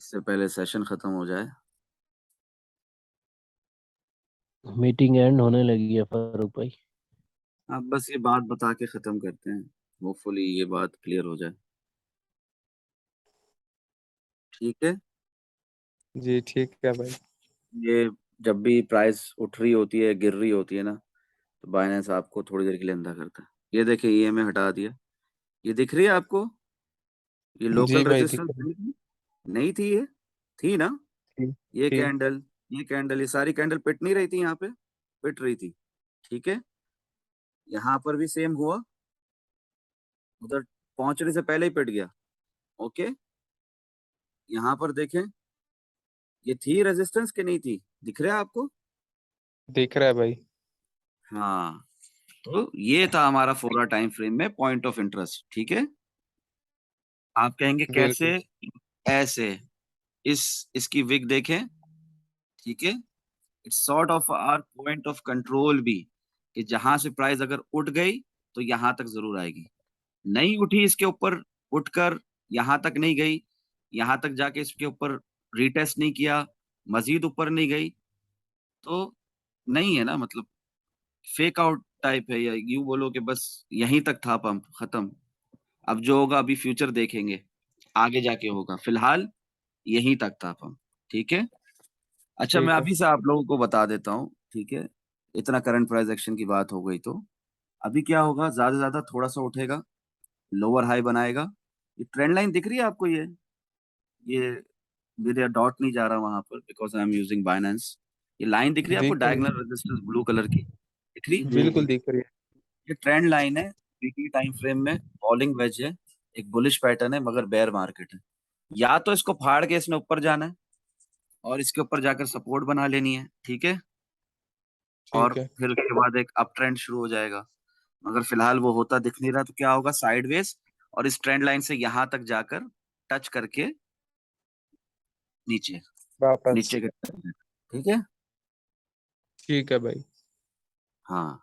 [SPEAKER 1] इससे पहले सेशन खत्म हो जाए।
[SPEAKER 3] मीटिंग एंड होने लगी है फारूक भाई।
[SPEAKER 1] आप बस ये बात बता के खत्म करते हैं, होपफुली ये बात क्लियर हो जाए। ठीक है।
[SPEAKER 2] जी ठीक है भाई।
[SPEAKER 1] ये जब भी प्राइस उठ रही होती है, गिर रही होती है ना, तो बाइनेंस आपको थोड़ी देर के लिए अंधा करता है। ये देखिए, ईएमए हटा दिया, ये दिख रही है आपको? ये
[SPEAKER 2] जी
[SPEAKER 1] लोकल
[SPEAKER 2] भाई, दिख
[SPEAKER 1] रेजिस्टेंस
[SPEAKER 2] रही।
[SPEAKER 1] नहीं थी ये? थी ना?
[SPEAKER 2] थी।
[SPEAKER 1] ये
[SPEAKER 2] थी।
[SPEAKER 1] कैंडल, ये कैंडल, ये सारी कैंडल पिट नहीं रही थी यहाँ पे? पिट रही थी, ठीक है। यहाँ पर भी सेम हुआ, उधर पहुंचने से पहले ही पिट गया। ओके, यहाँ पर देखें, ये थी रेजिस्टेंस की नहीं थी, दिख रहा है आपको?
[SPEAKER 2] दिख रहा है भाई।
[SPEAKER 1] हाँ, तो ये था हमारा 4 टाइम फ्रेम में पॉइंट ऑफ इंटरेस्ट। ठीक है, आप कहेंगे
[SPEAKER 2] बिल्कुल।
[SPEAKER 1] कैसे? ऐसे, इसकी विग देखें। ठीक है, it's sort of our point of control भी, कि जहां से प्राइस अगर उठ गई तो यहां तक जरूर आएगी। नहीं उठी इसके ऊपर, उठकर यहां तक नहीं गई, यहां तक जाके इसके ऊपर रीटेस्ट नहीं किया, मजीद ऊपर नहीं गई, तो नहीं है ना, मतलब फेक आउट टाइप है, या यूं बोलो कि बस यहीं तक था पंप, खत्म। अब जो होगा अभी फ्यूचर देखेंगे, आगे जाके होगा, फिलहाल यहीं तक था पंप। ठीक है, अच्छा मैं
[SPEAKER 2] ठीक है।
[SPEAKER 1] अभी से आप लोगों को बता देता हूँ। ठीक है, इतना करंट प्राइस एक्शन की बात हो गई तो अभी क्या होगा, ज्यादा से ज्यादा थोड़ा सा उठेगा, लोअर हाई बनाएगा। ये ट्रेंड लाइन दिख रही है आपको? ये मेरे डॉट नहीं जा रहा वहां पर, because I am using Binance. ये लाइन दिख रही है आपको,
[SPEAKER 2] दिख रही
[SPEAKER 1] डायगोनल रेजिस्टेंस ब्लू कलर की, दिख रही?
[SPEAKER 2] है,
[SPEAKER 3] जी
[SPEAKER 2] बिल्कुल
[SPEAKER 3] जी।
[SPEAKER 2] दिख रही है।
[SPEAKER 1] ये ट्रेंड लाइन है, वीकली टाइम फ्रेम में फॉलिंग वेज है, एक बुलिश पैटर्न है मगर बेयर मार्केट है। या तो इसको फाड़ के इसने ऊपर जाना है और इसके ऊपर जाकर सपोर्ट बना लेनी है। ठीक है, और
[SPEAKER 2] ठीक है।
[SPEAKER 1] फिर उसके बाद एक अप ट्रेंड शुरू हो जाएगा, मगर फिलहाल वो होता दिख नहीं रहा, तो क्या होगा, साइडवेज, और इस ट्रेंड लाइन से यहां तक जाकर टच करके नीचे,
[SPEAKER 2] वापस।
[SPEAKER 1] नीचे के। ठीक है,
[SPEAKER 2] ठीक है भाई।
[SPEAKER 1] हाँ।